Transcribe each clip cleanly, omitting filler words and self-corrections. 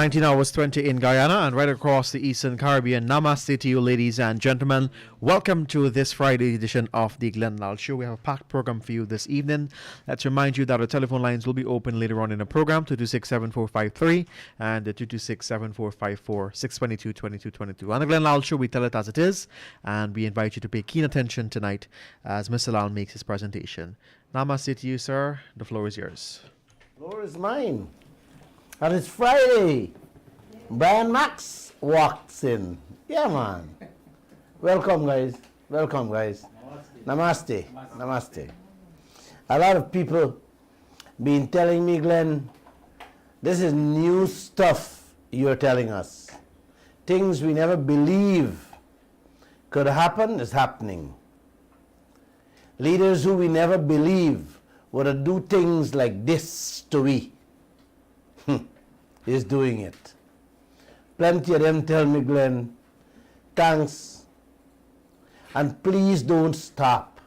19 hours 20 in Guyana and right across the Eastern Caribbean. Namaste to you, ladies and gentlemen. Welcome to this Friday edition of the Lall Show. We have a packed program for you this evening. Let's remind you that our telephone lines will be open later on in the program, 226-7453 and 226-7454, 622-2222. On the Lall Show, we tell it as it is, and we invite you to pay keen attention tonight as Mr. Lall makes his presentation. Namaste to you, sir. The floor is yours. The floor is mine. And it's Friday. Brian Max walks in. Yeah, man. Welcome, guys. Welcome, guys. Namaste. Namaste. Namaste. A lot of people been telling me, Glenn, this is new stuff you're telling us. Things we never believe could happen is happening. Leaders who we never believe would do things like this to we. Is doing it. Plenty of them tell me, Glenn, thanks, and please don't stop.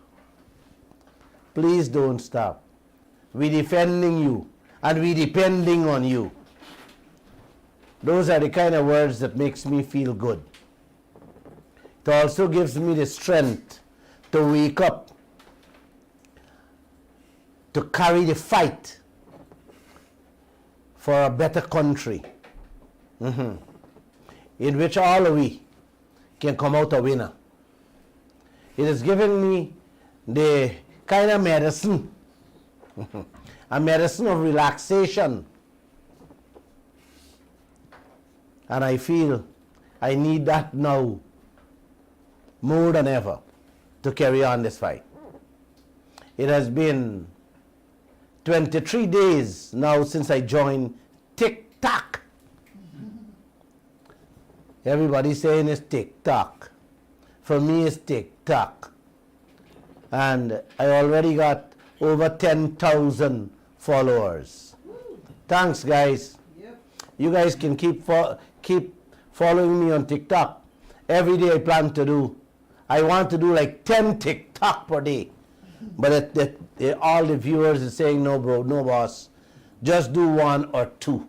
Please don't stop. We defending you, and we depending on you. Those are the kind of words that makes me feel good. It also gives me the strength to wake up, to carry the fight for a better country, in which all of we can come out a winner. It has given me the kind of medicine, a medicine of relaxation. And I feel I need that now more than ever to carry on this fight. It has been 23 days now since I joined TikTok. Everybody's saying it's TikTok. For me, it's TikTok. And I already got over 10,000 followers. Thanks, guys. Yep. You guys can keep following me on TikTok. Every day I plan to do. I want to do like 10 TikTok per day. But all the viewers are saying, no, bro, no, boss. Just do 1 or 2.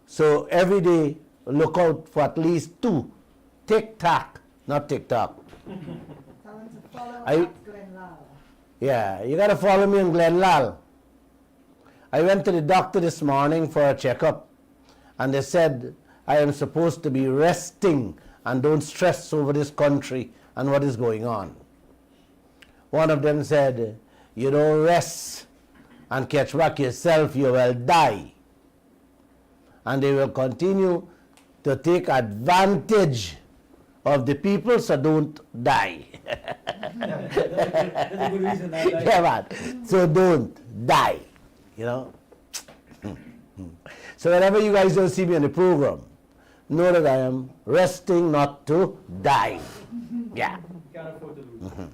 So every day, look out for at least 2. TikTok, not TikTok. Tell them to follow Glenn Lall. Yeah, you got to follow me on Glenn Lall. I went to the doctor this morning for a checkup, and they said I am supposed to be resting and don't stress over this country and what is going on. One of them said, you don't rest and catch back yourself, you will die. And they will continue to take advantage of the people, so don't die. That's a good reason. Yeah, man. So don't die, you know. So whenever you guys don't see me on the program, know that I am resting not to die. Yeah. Can't afford to lose.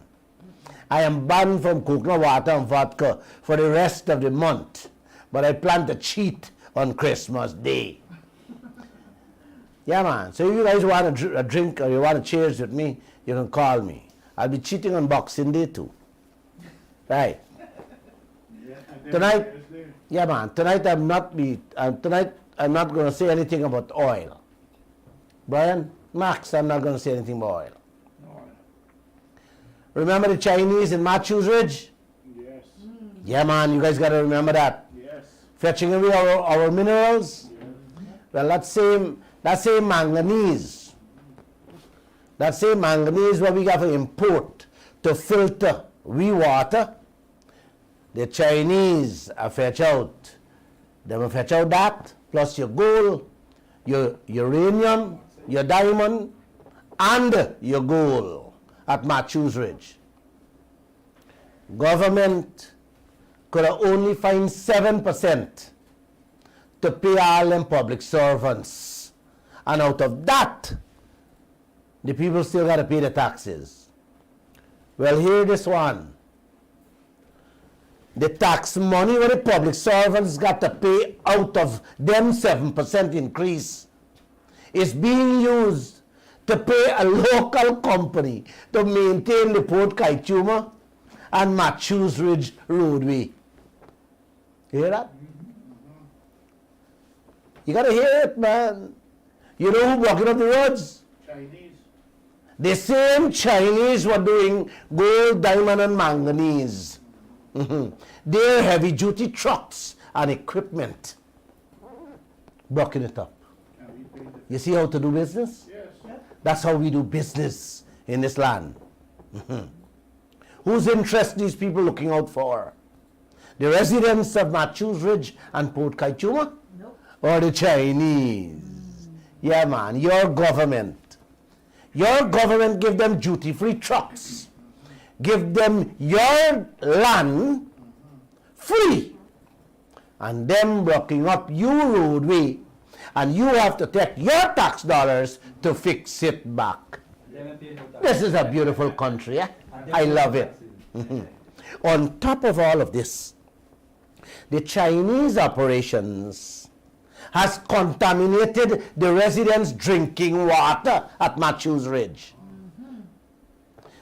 I am banned from coconut water and vodka for the rest of the month, but I plan to cheat on Christmas Day. Yeah, man. So if you guys want a drink or you want to cheers with me, you can call me. I'll be cheating on Boxing Day too. Right. Yeah, Tonight, yeah, man. Tonight I'm not going to say anything about oil. Brian, Max, I'm not going to say anything about oil. Remember the Chinese in Matthews Ridge? Yes. Yeah, man, you guys got to remember that. Yes. Fetching away our minerals. Yes. Well, that same manganese. That same manganese what we got to import to filter we water. The Chinese are fetch out. They will fetch out that, plus your gold, your uranium, your diamond, and your gold at Matthews Ridge. Government could have only fined 7% to pay all them public servants. And out of that, the people still got to pay the taxes. Well, hear this one. The tax money where the public servants got to pay out of them 7% increase is being used to pay a local company to maintain the Port Kaituma and Matthews Ridge roadway. You hear that? You got to hear it, man. You know who blocking up the roads? Chinese. The same Chinese were doing gold, diamond, and manganese. Their heavy-duty trucks and equipment blocking it up. And we pay the, You see how to do business? yes. That's how we do business in this land. Whose interest these people looking out for? The residents of Matthews Ridge and Port Kaituma? Nope. Or the Chinese? Yeah, man, your government. Your government give them duty-free trucks. Give them your land free. And them blocking up your roadway. And you have to take your tax dollars to fix it back. This is a beautiful country. Eh? I love it. On top of all of this, the Chinese operations has contaminated the residents' drinking water at Matthews Ridge.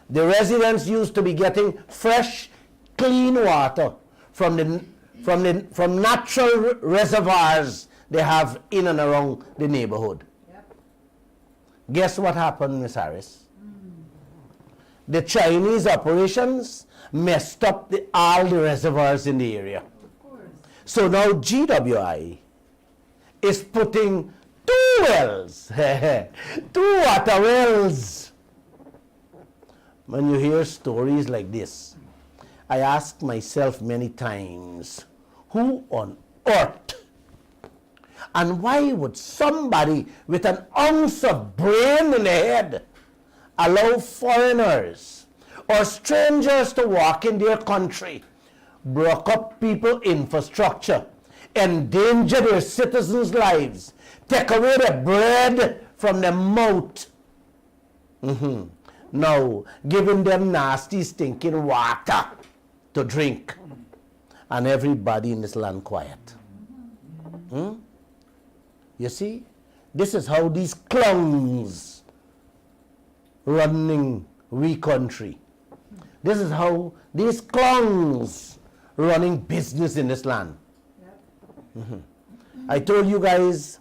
The residents used to be getting fresh, clean water from natural reservoirs they have in and around the neighborhood. Yep. Guess what happened, Miss Harris? The Chinese operations messed up all the reservoirs in the area. Of course. So now GWI is putting 2 wells, 2 water wells. When you hear stories like this, I ask myself many times, who on earth? And why would somebody with an ounce of brain in the head allow foreigners or strangers to walk in their country, broke up people's infrastructure, endanger their citizens' lives, take away their bread from their mouth? Now, giving them nasty, stinking water to drink, and everybody in this land quiet. You see, this is how these clowns running we country. This is how these clowns running business in this land. Yep. I told you guys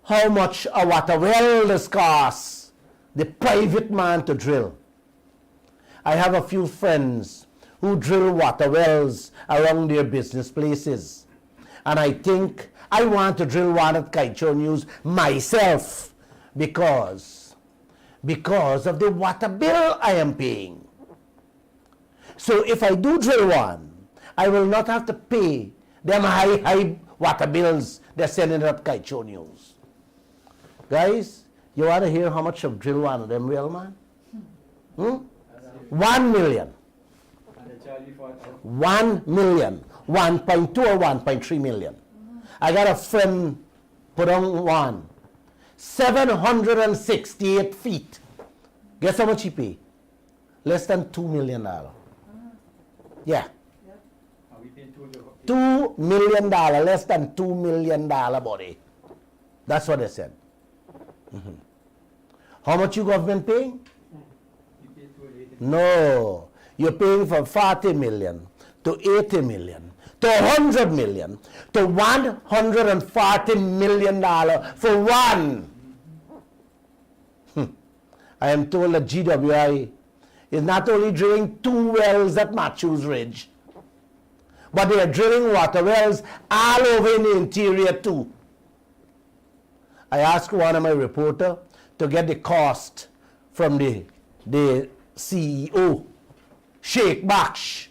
how much a water well this costs the private man to drill. I have a few friends who drill water wells around their business places. And I think I want to drill one at Kaicho News myself because of the water bill I am paying. So if I do drill one, I will not have to pay them high water bills they're sending at Kaicho News. Guys, you want to hear how much of drill one of them well, man? 1 million. And they charge you for it. 1 million. 1.2 or 1.3 million. I got a friend put on one. 768 feet. Guess how much he paid? Less than $2 million. Yeah. Yep. And we pay $2 million, less than $2 million, buddy. That's what they said. How much you government paying? you pay 280. No. You're paying from 40 million to 80 million to 100 million to $140 million for one. I am told that GWI is not only drilling 2 wells at Matthews Ridge, but they are drilling water wells all over in the interior too. I asked one of my reporters to get the cost from the CEO, Sheikh Baksh.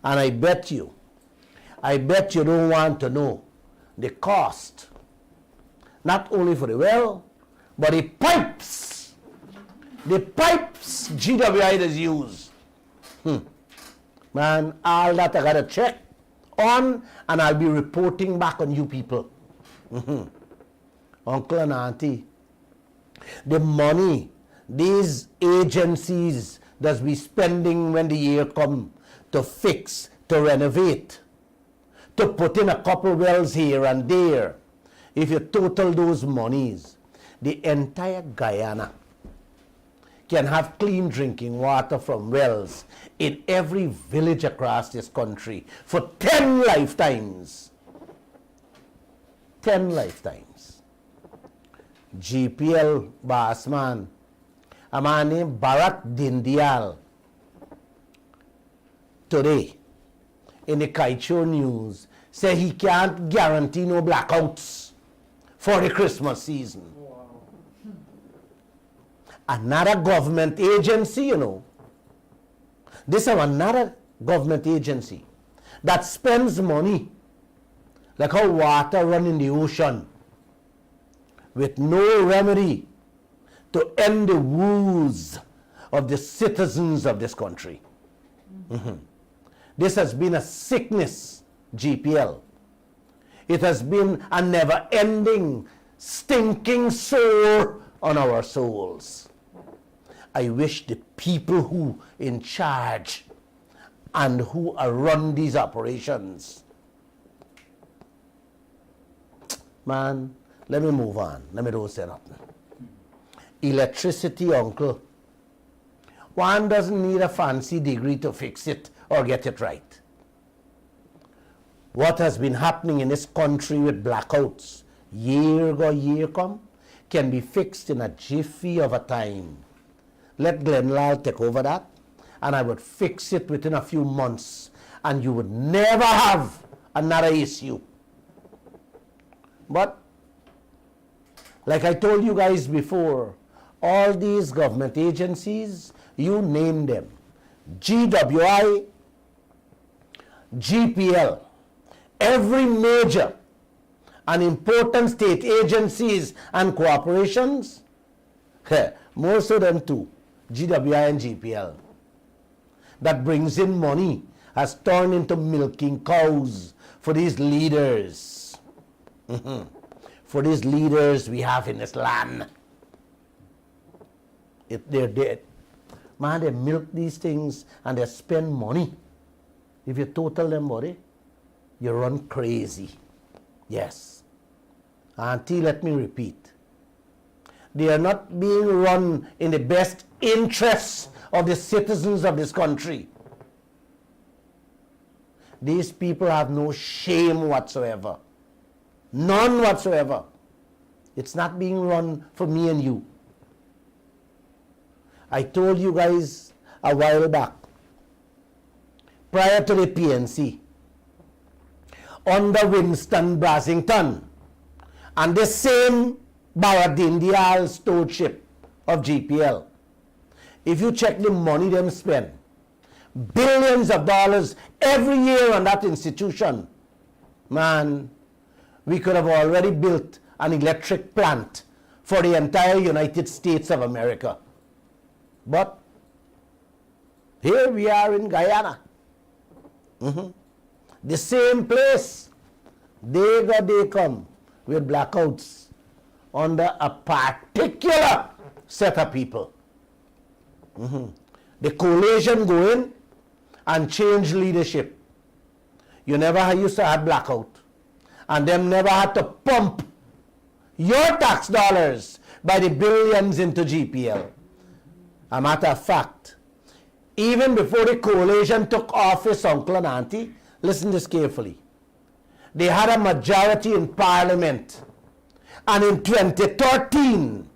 And I bet you don't want to know the cost, not only for the well, but the pipes. The pipes GWI has used. Man, all that I got to check on, and I'll be reporting back on you people. Uncle and Auntie, the money these agencies does be spending when the year come to fix, to renovate, to put in a couple wells here and there. If you total those monies, the entire Guyana can have clean drinking water from wells in every village across this country for 10 lifetimes. 10 lifetimes. GPL bossman, a man named Bharrat Dindyal, today in the Kaicho news, say he can't guarantee no blackouts for the Christmas season. Wow. Another government agency, you know. This is another government agency that spends money like how water run in the ocean with no remedy to end the woes of the citizens of this country. This has been a sickness, GPL. It has been a never-ending, stinking sore on our souls. I wish the people who in charge and who are run these operations, man, let me move on. Let me don't say nothing. Electricity, uncle. One doesn't need a fancy degree to fix it or get it right. What has been happening in this country with blackouts, year go, year come, can be fixed in a jiffy of a time. Let Lall take over that, and I would fix it within a few months, and you would never have another issue. But, like I told you guys before, all these government agencies, you name them, GWI, GPL, every major and important state agencies and corporations, most of them too, GWI and GPL, that brings in money has turned into milking cows for these leaders. For these leaders we have in this land. If they're dead, man, they milk these things and they spend money. If you total them, buddy, you run crazy. Yes. Auntie, let me repeat. They are not being run in the best interests of the citizens of this country. These people have no shame whatsoever. None whatsoever. It's not being run for me and you. I told you guys a while back, prior to the PNC, under Winston Brasington and the same Bharrat Dindyal stewardship of GPL, if you check the money them spend, billions of dollars every year on that institution, man, we could have already built an electric plant for the entire United States of America. But here we are in Guyana. The same place. They come with blackouts under a particular set of people. The coalition go in and change leadership. You never used to have blackout. And them never had to pump your tax dollars by the billions into GPL. A matter of fact, even before the coalition took office, uncle and auntie, listen to this carefully. They had a majority in parliament. And in 2013,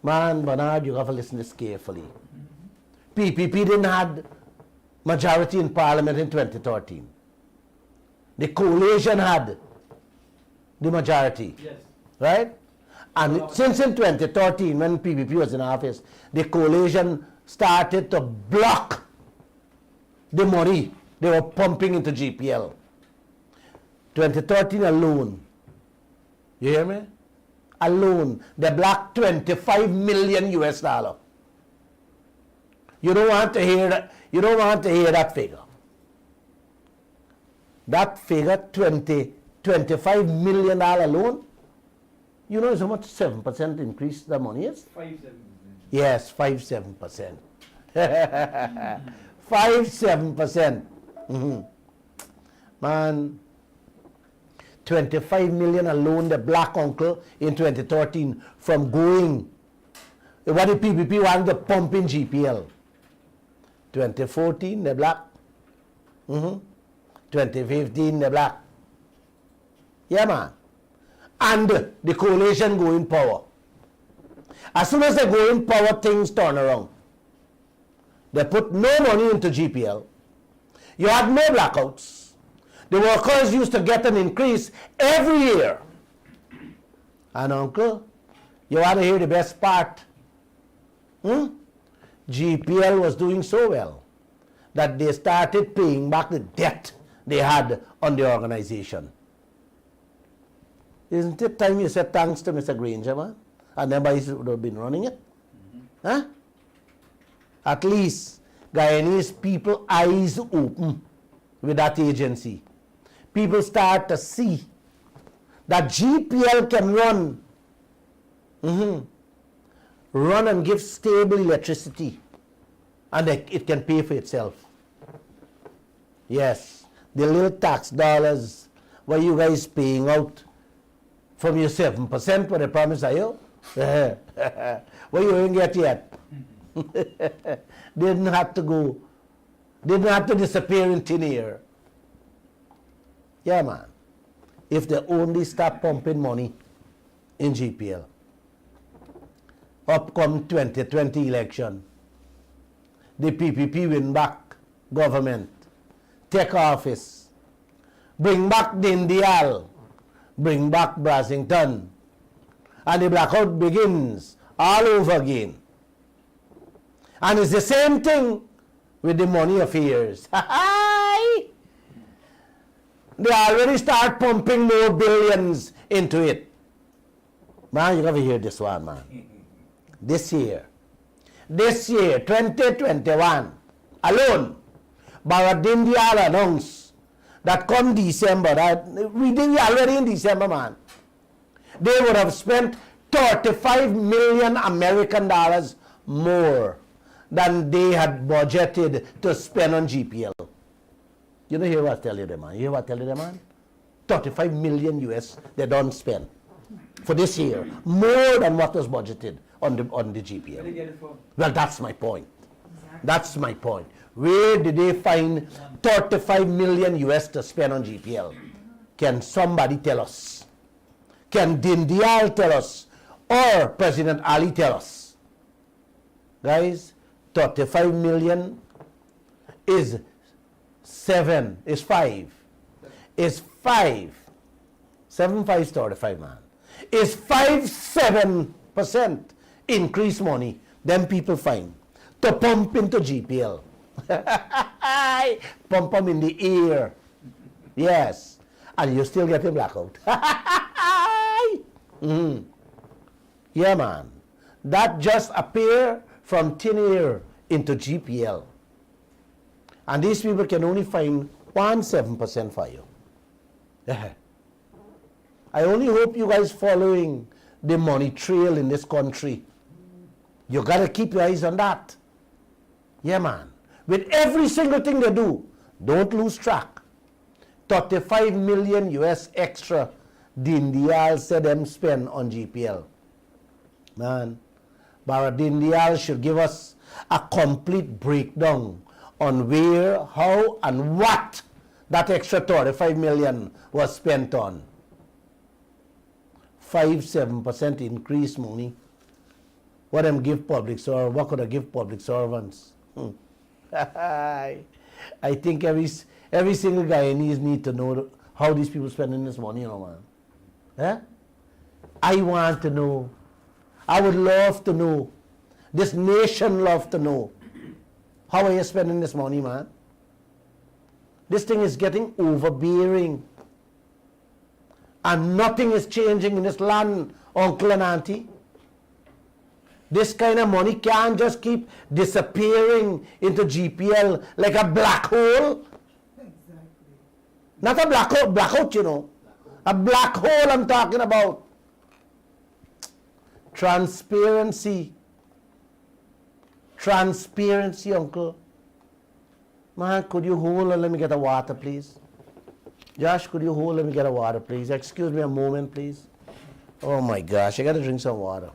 man, Bernard, you have to listen to this carefully. PPP didn't have majority in parliament in 2013. The coalition had the majority. Yes. Right? And since in 2013, when PPP was in office, the coalition started to block the money they were pumping into GPL. 2013 alone, you hear me? Alone, they blocked 25 million US dollar. You don't want to hear that. You don't want to hear that figure. That figure, $25 million alone. You know how much 7% increase the money is? 5-7%. Yes, 5-7%. 5-7%. Man, 25 million alone, the black uncle in 2013 from going. What the PPP wanted to pump in GPL. 2014, the black. 2015, the black. Yeah, man. And the coalition go in power. As soon as they go in power, things turn around. They put no money into GPL. You had no blackouts. The workers used to get an increase every year. And uncle, you want to hear the best part? GPL was doing so well that they started paying back the debt they had on the organization. Isn't it time you said thanks to Mr. Granger, man? And everybody would have been running it. Huh? At least Guyanese people eyes open with that agency. People start to see that GPL can run and give stable electricity, and it can pay for itself. Yes, the little tax dollars what you guys paying out from your 7% what they promised you, what you ain't get yet. Didn't have to disappear in thin air. Yeah, man. If they only stop pumping money in GPL, upcoming 2020 election, the PPP win back government, take office, bring back Dindyal, bring back Brassington, and the blackout begins all over again. And it's the same thing with the money affairs. They already start pumping more billions into it. Man, you gotta hear this one, man. This year, 2021, alone, Bharrat Dindyal announced that come December, we did already in December, man, they would have spent 35 million American dollars more than they had budgeted to spend on GPL. You know, hear what I tell you, man. You hear what I tell you, man? 35 million US they don't spend for this year, more than what was budgeted on the GPL. Where they get it from? Well, that's my point. That's my point. Where did they find 35 million US to spend on GPL? Can somebody tell us? Can Dindyal tell us? Or President Ali tell us? Guys, 35 million is 5. Is 5. 7 5 is 35, man. Is 7% increase money. Then people find to pump into GPL. Pump them in the ear. Yes. And you still get a blackout. Yeah, man. That just appear from thin air into GPL. And these people can only find 7% for you. I only hope you guys following the money trail in this country. You got to keep your eyes on that. Yeah, man. With every single thing they do, don't lose track. 35 million US extra Dindyal said them spend on GPL. Man, Bharrat Dindyal should give us a complete breakdown on where, how, and what that extra 35 million was spent on. 7% increase money. What them give public servants? What could I give public servants? I think every single Guyanese need to know how these people spending this money, you know, man. I want to know. I would love to know. This nation love to know. How are you spending this money, man? This thing is getting overbearing. And nothing is changing in this land, uncle and auntie. This kind of money can't just keep disappearing into GPL like a black hole. Exactly. Not a blackout, you know. A black hole I'm talking about. Transparency. Transparency, uncle. Man, could you hold and let me get a water, please? Josh, could you hold? Let me get a water, please. Excuse me a moment, please. Oh my gosh, I got to drink some water.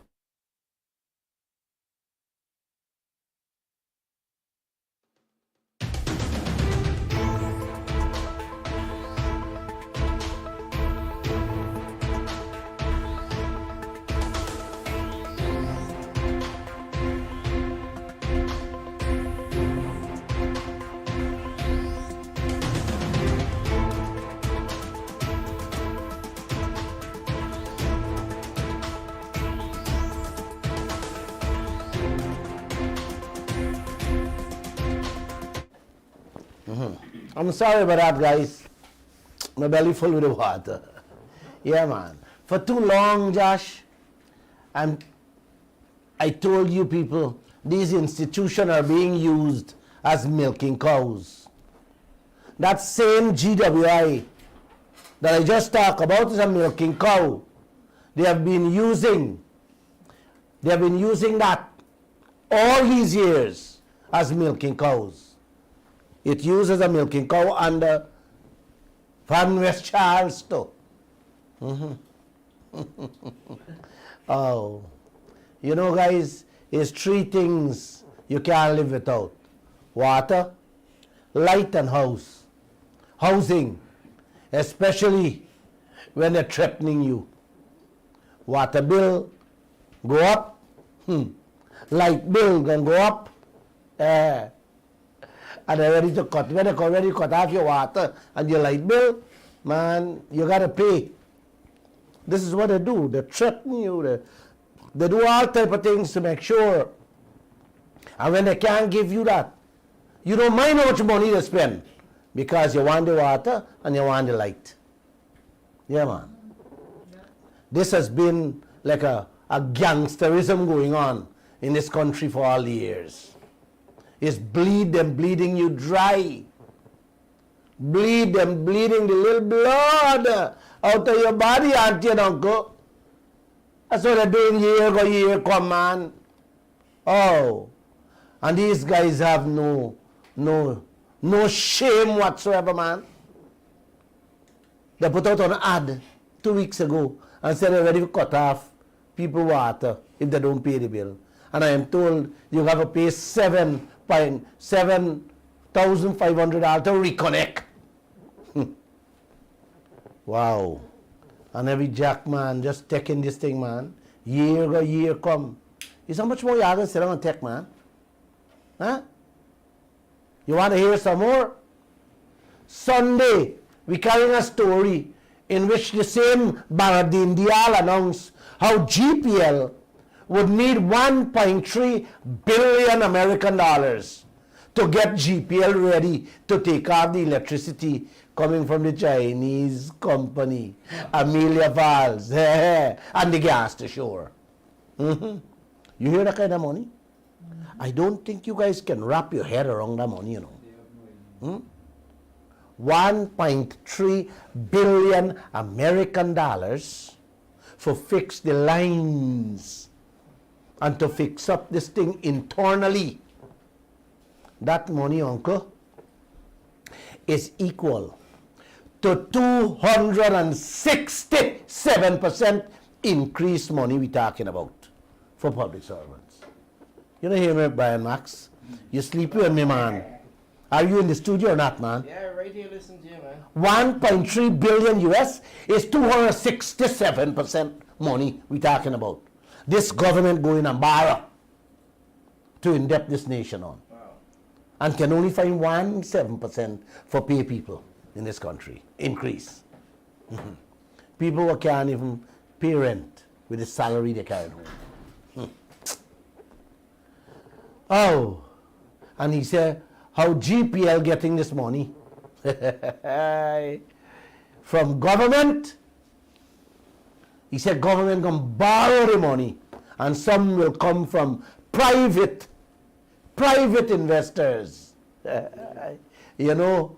I'm sorry about that, guys. My belly full with the water. Yeah, man. For too long, Josh, I told you people, these institutions are being used as milking cows. That same GWI that I just talked about is a milking cow. They have been using that all these years as milking cows. It used as a milking cow under Van West Charles too. Oh, you know, guys, it's three things you can't live without: water, light, and housing, especially when they're threatening you. Water bill go up, light bill gonna go up, and they're ready to cut. When they're ready to cut off your water and your light bill, man, you gotta pay. This is what they do. They threaten you. They do all type of things to make sure. And when they can't give you that, you don't mind how much money they spend because you want the water and you want the light. Yeah, man. This has been like a gangsterism going on in this country for all the years. It's bleeding you dry. Bleeding the little blood out of your body, auntie and uncle. That's what they're doing year come, man. Oh. And these guys have no shame whatsoever, man. They put out an ad 2 weeks ago and said they're ready to cut off people water if they don't pay the bill. And I am told you have to pay $7,500 to reconnect. Wow. And every jack, man, just taking this thing, man. Year come. Is how much more you are going to sit down and take, man? Huh? You want to hear some more? Sunday, we carrying a story in which the same Bharrat Dindyal announced how GPL would need 1.3 billion American dollars to get GPL ready to take off the electricity coming from the Chinese company, Amelia Valls, and the gas to shore. You hear that kind of money? I don't think you guys can wrap your head around that money, you know. 1.3 billion American dollars for fix the lines and to fix up this thing internally. That money, uncle, is equal to 267% increased money we're talking about for public servants. You don't hear me, Brian Max? You sleepy on me, man. Are you in the studio or not, man? Yeah, right here, listen to you, man. 1.3 billion US is 267% money we're talking about. This government going and borrow to indebt this nation on. Wow. And can only find 1.7% for pay people in this country. Increase. People who can't even pay rent with the salary they carry home. Oh, and he said, how GPL getting this money? From government? He said government gonna borrow the money and some will come from private investors. You know,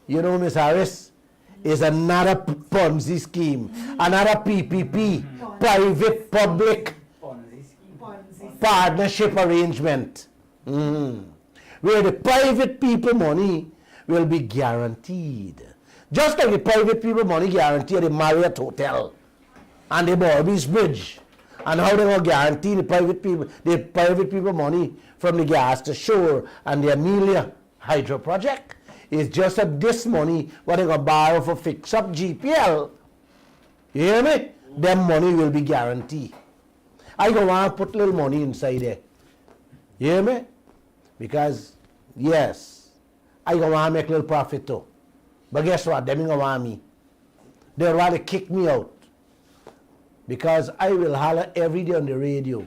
Miss Harris, is another Ponzi scheme, another PPP, private public Ponzi scheme. partnership arrangement. Where the private people money will be guaranteed. Just like the private people money guaranteed the Marriott Hotel and the Barbies Bridge. And how they will guarantee the private people money from the gas to shore and the Amelia Hydro project is just that this money what they're going to borrow for fix up GPL. You hear me? Them money will be guaranteed. I go want to put little money inside there. You hear me? Because, yes, I go want to make a little profit too. But guess what? Them don't want me. They'd rather kick me out. Because I will holler every day on the radio.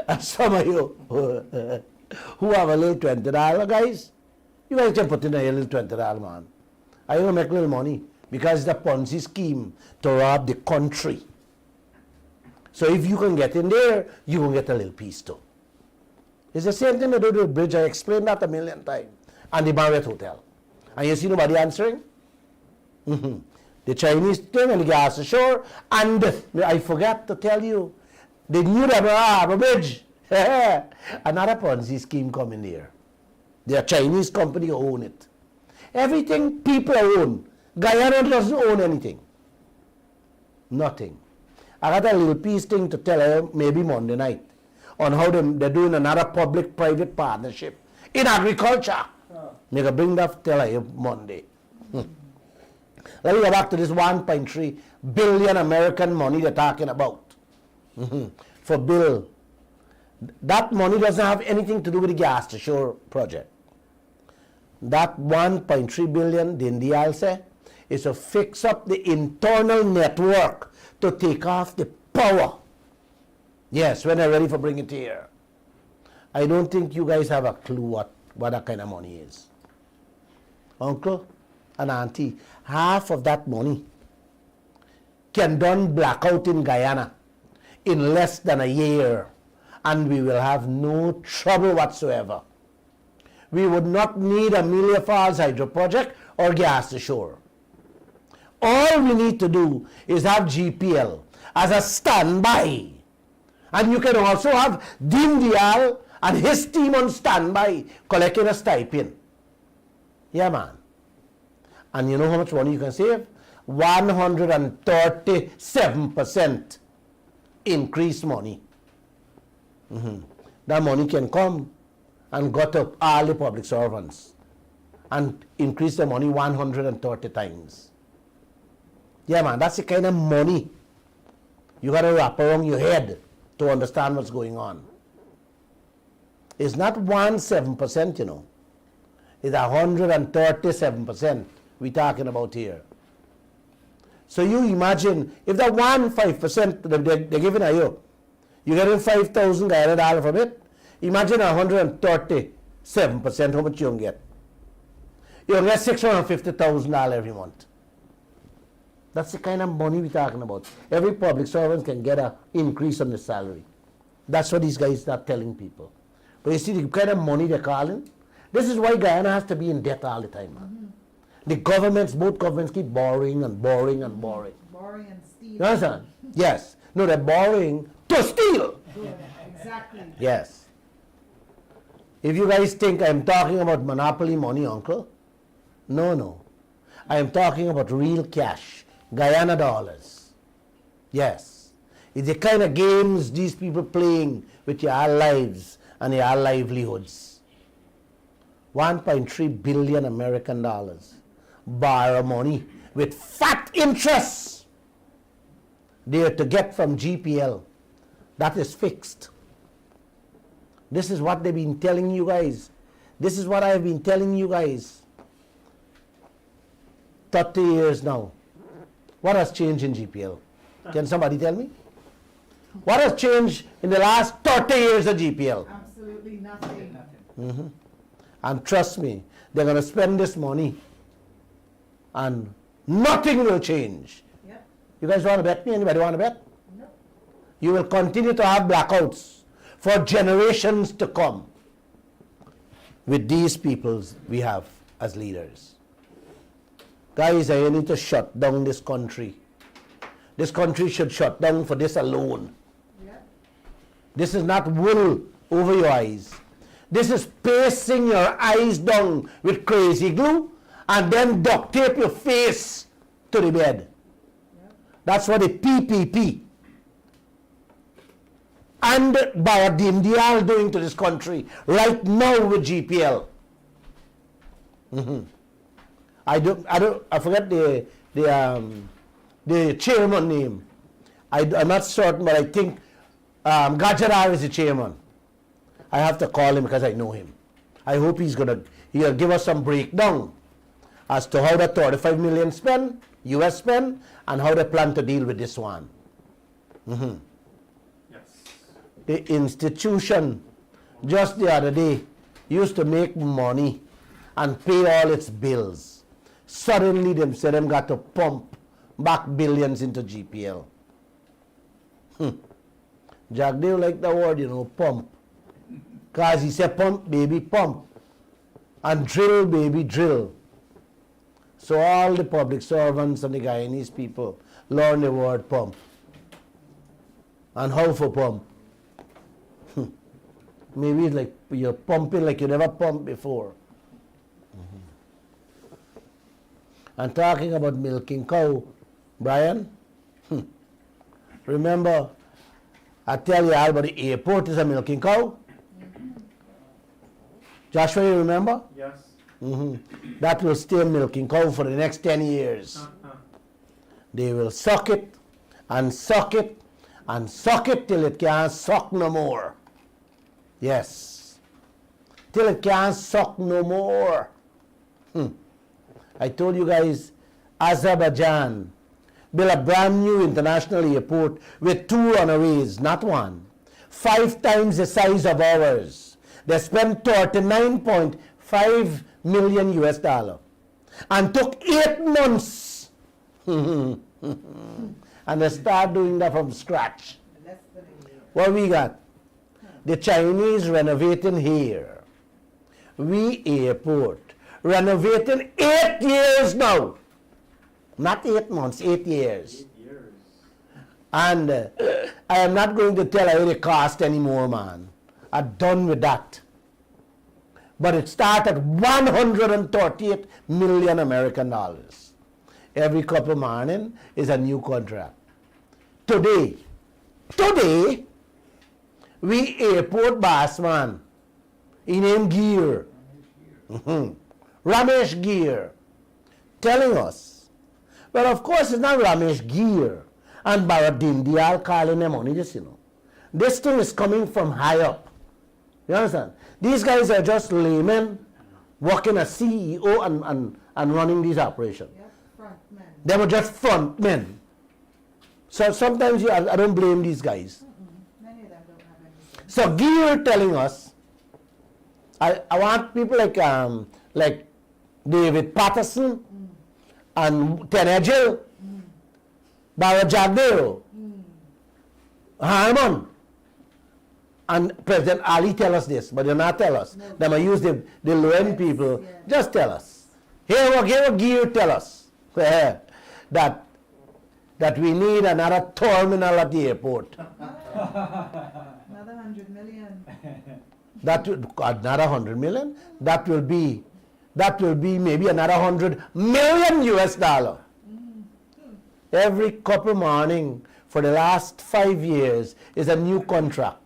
And some of you who have a little $20, guys, You guys can put in a little $20, man. I going to make a little money because it's a Ponzi scheme to rob the country. So if you can get in there, you can get a little piece too. It's the same thing to do with the bridge. I explained that a million times. And the Marriott Hotel. And you see nobody answering? The Chinese thing and the gas ashore. And I forgot to tell you, the new Harbor Bridge. Another Ponzi scheme coming there. The Chinese company own it. Everything people own. Guyana doesn't own anything. Nothing. I got a little piece thing to tell you maybe Monday night on how they're doing another public-private partnership in agriculture. I'm going bring that to tell you Monday. Let me go back to this 1.3 billion American money they're talking about for Bill. That money doesn't have anything to do with the gas to shore project. That 1.3 billion, Dindyal said, is to fix up the internal network to take off the power. Yes, when they're ready for bringing it here. I don't think you guys have a clue what that kind of money is. Uncle and auntie, half of that money can done blackout in Guyana in less than a year, and we will have no trouble whatsoever. We would not need Amelia Falls hydro project or gas to shore. All we need to do is have GPL as a standby. And you can also have Dindyal and his team on standby collecting a stipend. Yeah, man. And you know how much money you can save? 137% increased money. That money can come and go to all the public servants and increase the money 130 times. Yeah, man, that's the kind of money you got to wrap around your head to understand what's going on. It's not 17%, you know. It's 137% we're talking about here. So you imagine, if that 5% they're giving a you, you're getting $5,000 from it, imagine 137%, how much you can get. You'll get $650,000 every month. That's the kind of money we're talking about. Every public servant can get an increase on the salary. That's what these guys are telling people. But you see the kind of money they're calling? This is why Guyana has to be in debt all the time, man. The governments, both governments keep borrowing and borrowing and borrowing. Borrowing and stealing. You understand? Yes. No, they're borrowing to steal. Yeah, exactly. Yes. If you guys think I'm talking about monopoly money, uncle, no. I am talking about real cash. Guyana dollars. Yes. It's the kind of games these people playing with your lives and your livelihoods. 1.3 billion American dollars. Borrow money with fat interest. They are to get from GPL. That is fixed. This is what they've been telling you guys. This is what I've been telling you guys. 30 years now. What has changed in GPL? Can somebody tell me? What has changed in the last 30 years of GPL? Absolutely nothing. And trust me, they're going to spend this money and nothing will change. Yep. You guys want to bet me? Anybody want to bet? No. You will continue to have blackouts for generations to come with these people we have as leaders. Guys, I need to shut down this country. This country should shut down for this alone. Yep. This is not wool over your eyes. This is pasting your eyes down with crazy glue and then duct tape your face to the bed. Yep. That's what the PPP and Bharrat Dindyal doing to this country right now with GPL. I forget the chairman name. I'm not certain, but I think Gajarar is the chairman. I have to call him because I know him. I hope he'll give us some breakdown as to how the 35 million spend, US spend, and how they plan to deal with this one. The institution just the other day used to make money and pay all its bills. Suddenly, them said them got to pump back billions into GPL. Jack Dale like the word, pump. Because he said pump, baby, pump. And drill, baby, drill. So all the public servants and the Guyanese people learn the word pump. And how for pump? Maybe it's like you're pumping like you never pumped before. And talking about milking cow, Brian, remember, I tell you all about the airport is a milking cow? Joshua, you remember? Yes. That will stay milking cow for the next 10 years. They will suck it and suck it and suck it till it can't suck no more. Yes. Till it can't suck no more. I told you guys, Azerbaijan built a brand new international airport with 2 runaways, not one. 5 times the size of ours. They spent $39.5 million US dollar and took 8 months. And they start doing that from scratch. Less than a year. What we got? The Chinese renovating here. We airport. Renovating 8 years now. Not 8 months, 8 years. 8 years. And I am not going to tell how it cost anymore, man. I'm done with that. But it started 138 million American dollars. Every couple morning is a new contract. Today, we airport boss man. He named Gear. Ramesh Gear. Telling us. Well, of course, it's not Ramesh Gear and Bharrat Dindyal calling them money, just This thing is coming from high up. You understand? These guys are just laymen working as CEO and running these operations. Yep, front men. They were just front men. So sometimes I don't blame these guys. Many of them don't have any sense. So Gear telling us, I want people like David Patterson and Tenegil, Bharrat Dindyal, Harmon, and President Ali tell us this, but they not tell us. No. They might use the low-end people. Yeah. Just tell us. Here what Gear tell us that we need another terminal at the airport. Another 100 million. Another 100 million. That will be maybe another 100 million US dollar. Every couple morning for the last 5 years is a new contract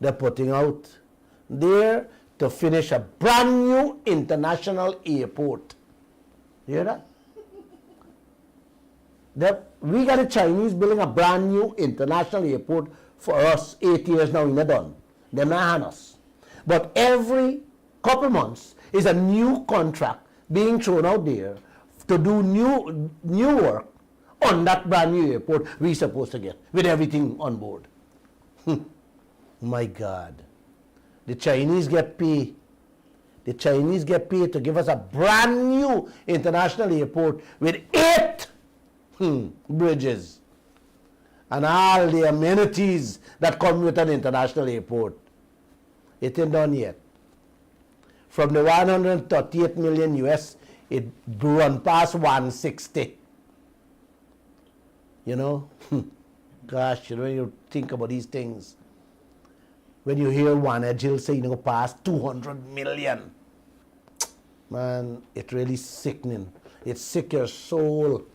they're putting out there to finish a brand new international airport. You hear that? We got the Chinese building a brand new international airport for us 8 years now in the done. They're not on us. But every couple months is a new contract being thrown out there to do new work on that brand new airport we're supposed to get with everything on board. My God. The Chinese get paid. The Chinese get paid to give us a brand new international airport with 8 bridges and all the amenities that come with an international airport. It ain't done yet. From the 138 million US, it run past 160. Gosh, when you think about these things, when you hear one Jill say, past 200 million, man, it's really sickening. It sick your soul.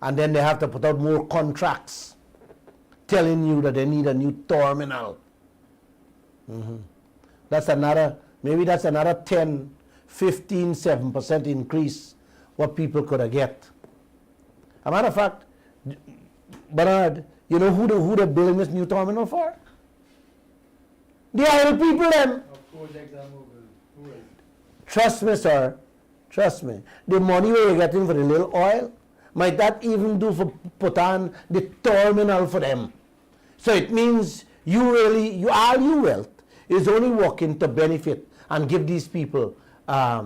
And then they have to put out more contracts telling you that they need a new terminal. That's another 10, 15, 7% increase what people could have get. As a matter of fact, Bernard, you know who they're building this new terminal for? The oil people then. Of course, ExxonMobil. Who else? Trust me, sir. Trust me. The money we're getting for the little oil, might that even do for put on the terminal for them? So it means all your wealth is only working to benefit and give these people a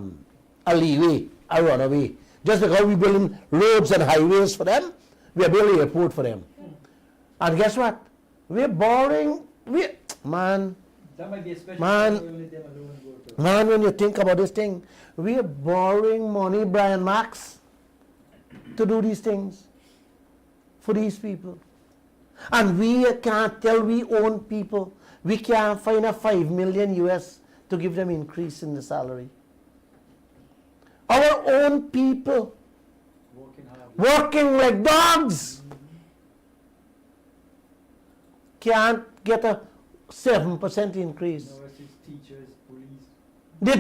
leeway, a runaway. Just because we're building roads and highways for them, we're building a airport for them. And guess what? We're borrowing. Man, That might be a special Man. category only them alone go to. man, when you think about this thing, we're borrowing money, Brian Max, to do these things for these people. And we can't tell we own people. We can't find a 5 million US to give them increase in the salary. Our own people Working hard. working like dogs can't get a 7% increase. Nurses, teachers, police. The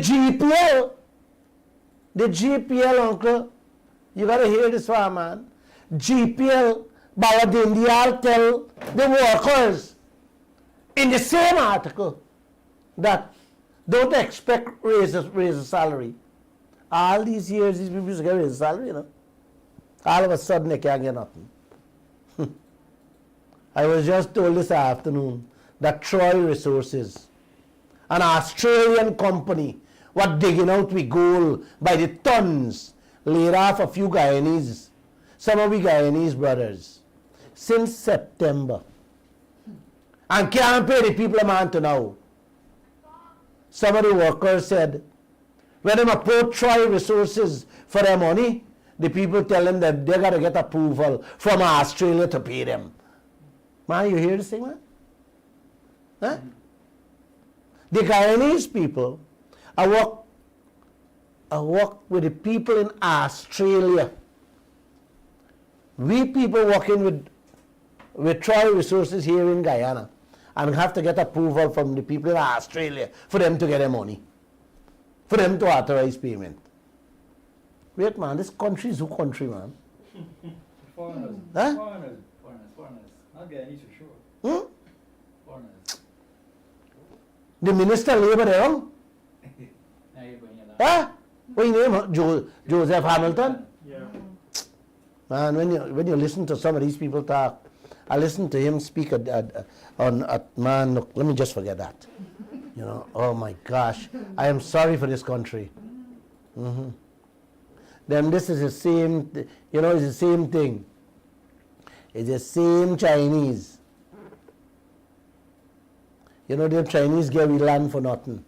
GPL, uncle, you gotta hear this one, man. GPL, Bharrat Dindyal tell the workers in the same article that don't expect raise a salary. All these years, these people used to get raise a salary, you know. All of a sudden, they can't get nothing. I was just told this afternoon that Troy Resources, an Australian company, was digging out with gold by the tons, laid off a few Guyanese, some of the Guyanese brothers, since September. And can't pay the people a man to now. Some of the workers said, when they approach Troy Resources for their money, the people tell them that they got to get approval from Australia to pay them. Man, you hear this thing, man? Huh? The Guyanese people, I work with the people in Australia. We people working with Troy Resources here in Guyana and have to get approval from the people in Australia for them to get their money, for them to authorize payment. Wait, man, this country is who country, man? Foreigners. Huh? Foreigners. Not Guyanese for sure. Hmm? Foreigners. The Minister of Labour there, huh? Now you're going along. Huh? What your name? Huh? Joseph Hamilton? Yeah. Man, when you listen to some of these people talk, I listened to him speak man, look, let me just forget that. You know, oh my gosh, I am sorry for this country. Then this is the same, you know, it's the same thing. It's the same Chinese. You know, the Chinese get we land for nothing.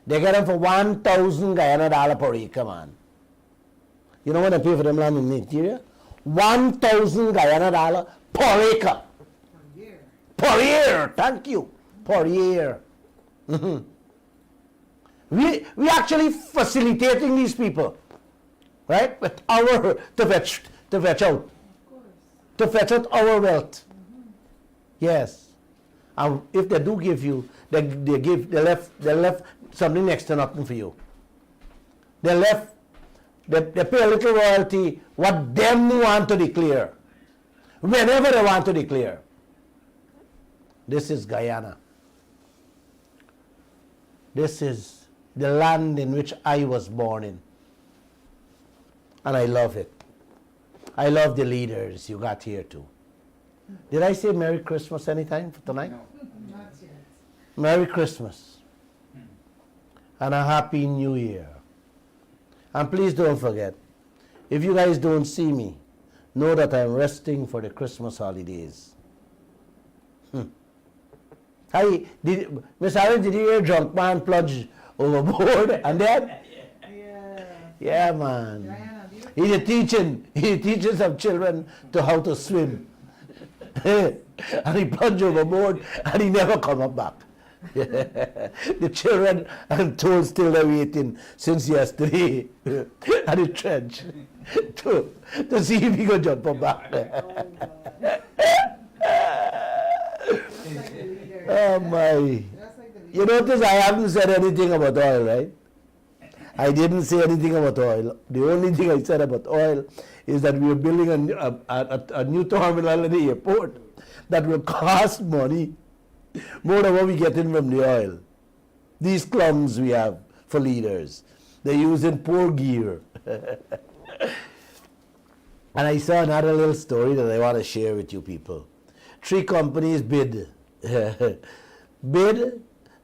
They get them for 1,000 Guyana dollar per acre, man. You know what I pay for them land in the interior? 1,000 Guyana dollar per acre. Per year. Per year, thank you. Per year. We actually facilitating these people, right? With our to fetch out, Of course. to fetch out our wealth. Yes. And if they do give you, they left something next to nothing for you. They pay a little royalty, what them want to declare, whenever they want to declare. This is Guyana. This is the land in which I was born in. And I love it. I love the leaders you got here too. Did I say Merry Christmas anytime for tonight? No. Not yet. Merry Christmas and a Happy New Year. And please don't forget, if you guys don't see me, know that I'm resting for the Christmas holidays. Hi, Miss Aaron, did you hear drunk man plunge overboard and then? Yeah. Yeah, man. Diana, do you? He teaches some children to how to swim. And he plunged overboard and he never come up back. The children, I'm told, still they're waiting since yesterday at the trench to see if he can jump up back. Oh, my. Just like the Oh my. leader. Just like the leader. You notice I haven't said anything about oil, right? I didn't say anything about oil. The only thing I said about oil is that we are building a new terminal in the airport that will cost money more than what we get in from the oil. These clumps we have for leaders, they're using poor gear. And I saw another little story that I want to share with you people. 3 companies bid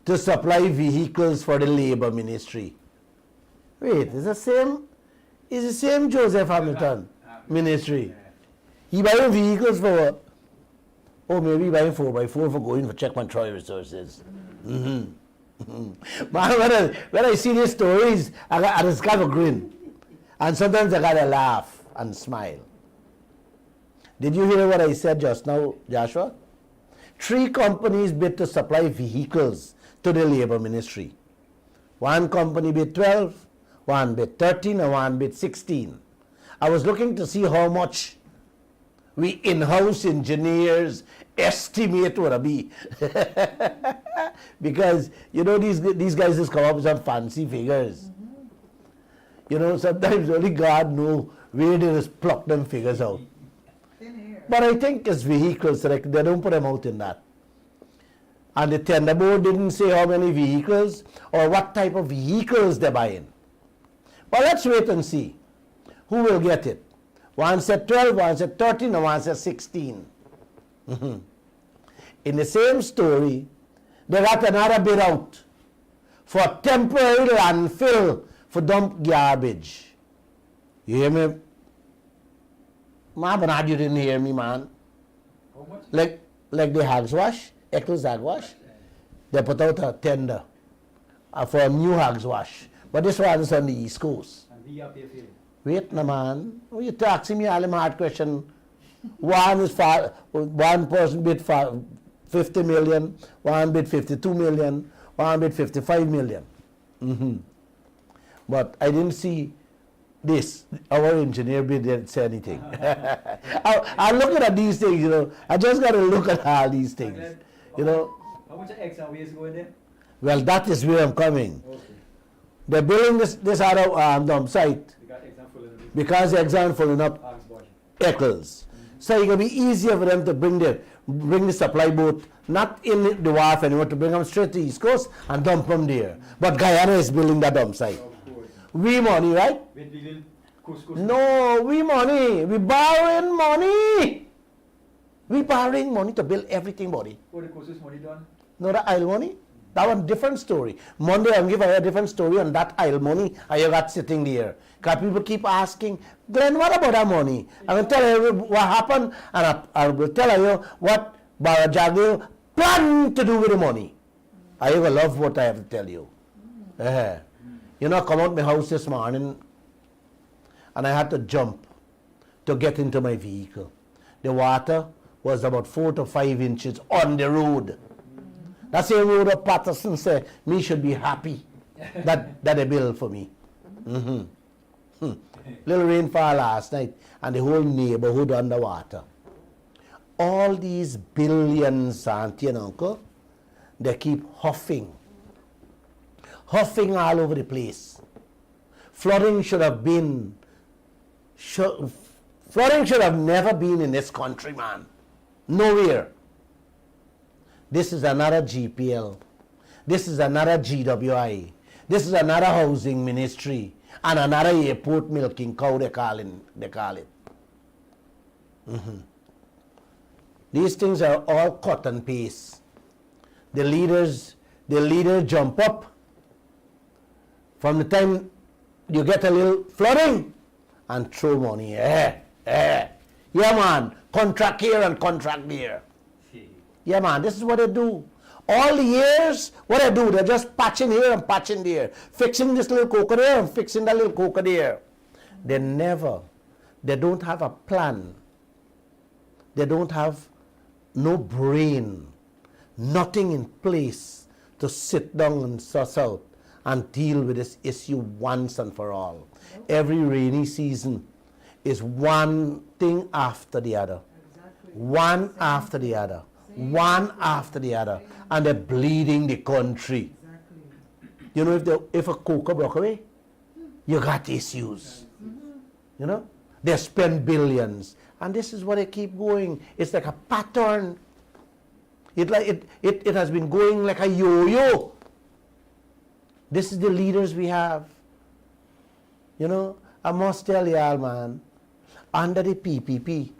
to supply vehicles for the labor ministry. Wait, it's the same Joseph Hamilton ministry. He buying vehicles for what? Oh, maybe he buying 4x4 for going for check and Troy resources. Man, when I see these stories, I just kind of grin. And sometimes I gotta laugh and smile. Did you hear what I said just now, Joshua? 3 companies bid to supply vehicles to the labor ministry. One company bid 12, one bid 13, and one bid 16. I was looking to see how much we in-house engineers estimate what it be. Because, you know, these guys just come up with some fancy figures. You know, sometimes only God knows where they just pluck them figures out. In here. But I think it's vehicles, they don't put them out in that. And the tender board didn't say how many vehicles or what type of vehicles they're buying. But let's wait and see who will get it. One said 12, one said 13, and one said 16. In the same story, they got another bid out for temporary landfill for dump garbage. You hear me? Bernard, you didn't hear me, man. How much? Like the Hags Wash, Eccles Hags Wash, they put out a tender for a new Hags Wash. But this one is on the East Coast. And we up here for Wait, no, man. Oh, you're asking me all them hard question. One person bid for 50 million, one bid 52 million, one bid 55 million. But I didn't see this. Our engineer bid didn't say anything. I'm looking at these things, you know. I just got to look at all these things, you know. How much eggs and waste going there? Well, that is where I'm coming. Okay. They're building this other dump site We got eggs and full in the because the exam filling up Axe Bosch. Eccles. So it's going to be easier for them to bring the supply boat not in the wharf anymore, to bring them straight to the East Coast and dump them there. But Guyana is building that dump site. Of course. We money, right? With the little couscous. No, we money. We borrowing money. We borrowing money to build everything, buddy. Oh, the couscous money done? No, the aisle money. That one different story. Monday I'll give you a different story on that aisle money I got sitting there. Because people keep asking, Glenn, what about that money? I'm going to tell you what happened, and I will tell you what Bharrat Dindyal planned to do with the money. I will love what I have to tell you. You know, I come out my house this morning, and I had to jump to get into my vehicle. The water was about 4 to 5 inches on the road. That's the road of Patterson said, me should be happy that they built for me. Little rainfall last night and the whole neighborhood underwater. All these billions, auntie and uncle, they keep huffing all over the place. Flooding should have never been in this country, man. Nowhere. This is another GPL. This is another GWI. This is another housing ministry. And another airport milking cow, they call it. These things are all cut and paste. The leaders jump up from the time you get a little flooding and throw money. Yeah, man, contract here and contract there. Yeah, man, this is what they do. All the years, what they do, they're just patching here and patching there, fixing this little coca there and fixing that little coca there. They don't have a plan. They don't have no brain, nothing in place to sit down and suss out and deal with this issue once and for all. Every rainy season is one thing after the other. Exactly. One after the other. One after the other. And they're bleeding the country. Exactly. You know, if a coca broke away, you got issues. You know? They spend billions. And this is what they keep going. It's like a pattern. It has been going like a yo-yo. This is the leaders we have. You know, I must tell y'all, man, under the PPP,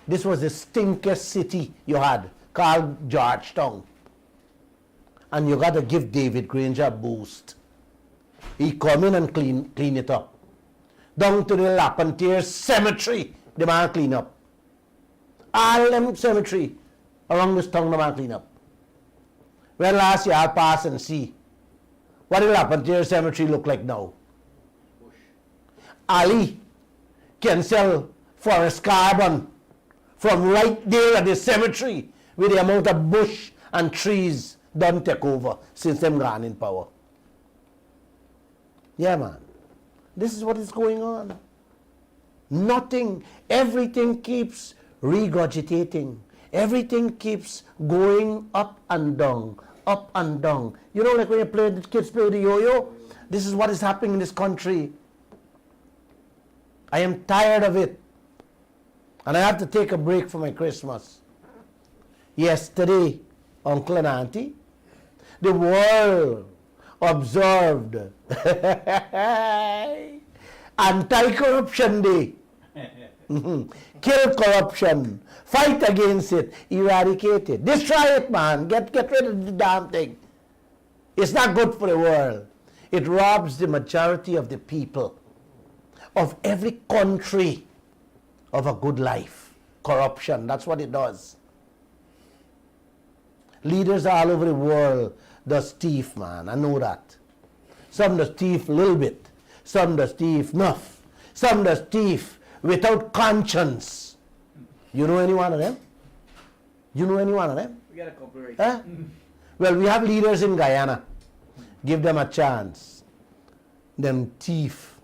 this was the stinkiest city you had, called Georgetown. and you got to give David Granger a boost. He come in and clean it up. Down to the Laplantier Cemetery, the man clean up. All them cemetery around this town, the man clean up. When last year I pass and see what the Laplantier Cemetery look like now. Ali can sell forest carbon from right there at the cemetery with the amount of bush and trees done take over since them gone in power. Yeah, man. This is what is going on. Nothing, everything keeps regurgitating. Everything keeps going up and down, up and down. You know, like when you play, the kids play with the yo-yo? This is what is happening in this country. I am tired of it. And I have to take a break for my Christmas. Yesterday, Uncle and Auntie, the world observed Anti-Corruption Day. Kill corruption, fight against it, eradicate it, destroy it, man. Get rid of the damn thing. It's not good for the world. It robs the majority of the people of every country of a good life. Corruption, that's what it does. Leaders all over the world does thief, man. I know that. Some does thief a little bit. Some does thief enough. Some does thief without conscience. You know any one of them? You know any one of them? We got a couple right Huh? Well, we have leaders in Guyana. Give them a chance. Them thief.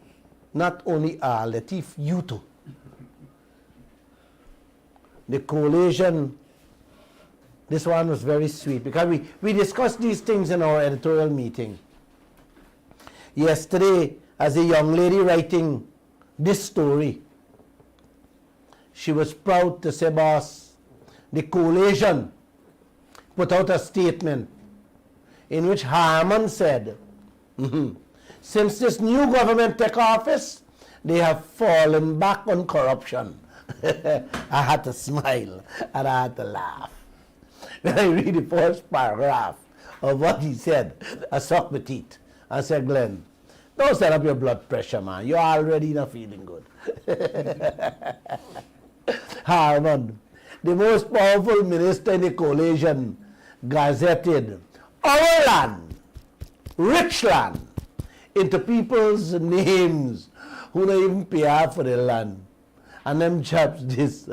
Not only all, the thief you too. The coalition, this one was very sweet because we discussed these things in our editorial meeting. Yesterday, as a young lady writing this story, she was proud to say, boss, the coalition put out a statement in which Harman said, since this new government took office, they have fallen back on corruption. I had to smile and I had to laugh. When I read the first paragraph of what he said, I sucked my teeth. I said, Glenn, don't set up your blood pressure, man. You're already not feeling good. Harman, the most powerful minister in the coalition, gazetted our land, rich land, into people's names who don't even pay half for the land. And them chaps this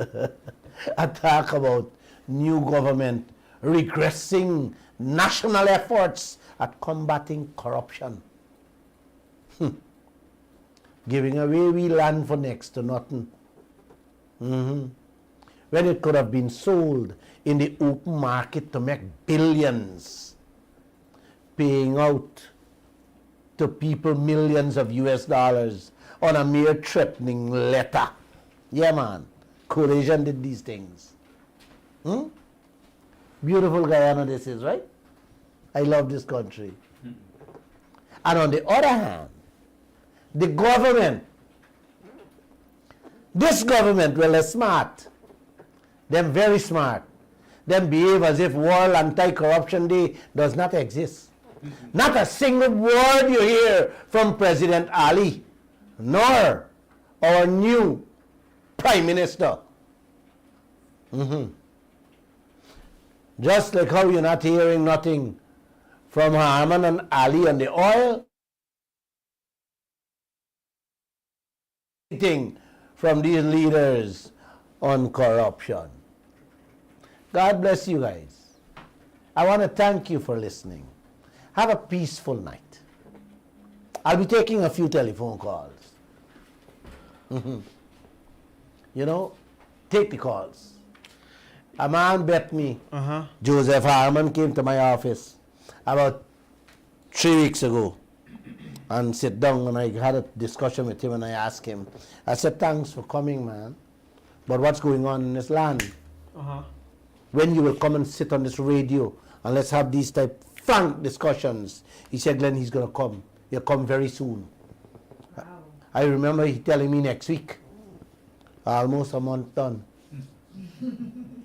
attack about new government regressing national efforts at combating corruption. Giving away we land for next to nothing. When it could have been sold in the open market to make billions, paying out to people millions of US dollars on a mere threatening letter. Yeah, man. Coalition did these things. Beautiful Guyana this is, right? I love this country. And on the other hand, the government, this government, well, they're smart. They're very smart. They behave as if World Anti-Corruption Day does not exist. Not a single word you hear from President Ali, nor our new Prime Minister. Just like how you're not hearing nothing from Harman and Ali on the oil, anything from these leaders on corruption. God bless you guys. I want to thank you for listening. Have a peaceful night. I'll be taking a few telephone calls. You know, take the calls. A man bet me, Joseph Harman came to my office about 3 weeks ago and sit down, and I had a discussion with him, and I asked him, I said, thanks for coming, man, but what's going on in this land? When you will come and sit on this radio and let's have these type frank discussions. He said, Glenn, he's going to come. He'll come very soon. Wow. I remember he telling me next week. Almost a month done.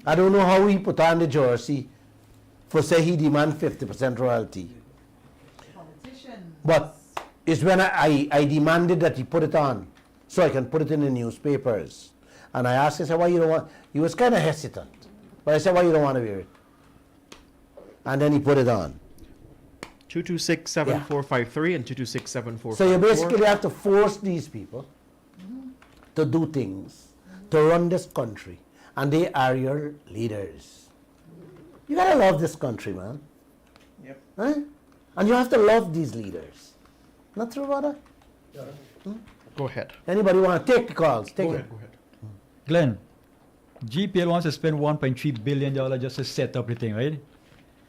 I don't know how he put on the jersey for say he demand 50% royalty. Politicians. But it's when I demanded that he put it on, so I can put it in the newspapers. And I asked him, I said, why you don't want, he was kind of hesitant. But I said, why you don't want to wear it? And then he put it on. 226-7453 and 226-7454. So you basically have to force these people to do things, to run this country. And they are your leaders. You gotta love this country, man. Yep. Huh? And you have to love these leaders. Not true, brother? Go ahead. Anybody want to take the calls? Take Go it. ahead. Go ahead. Glenn, GPL wants to spend $1.3 billion just to set up the thing, right?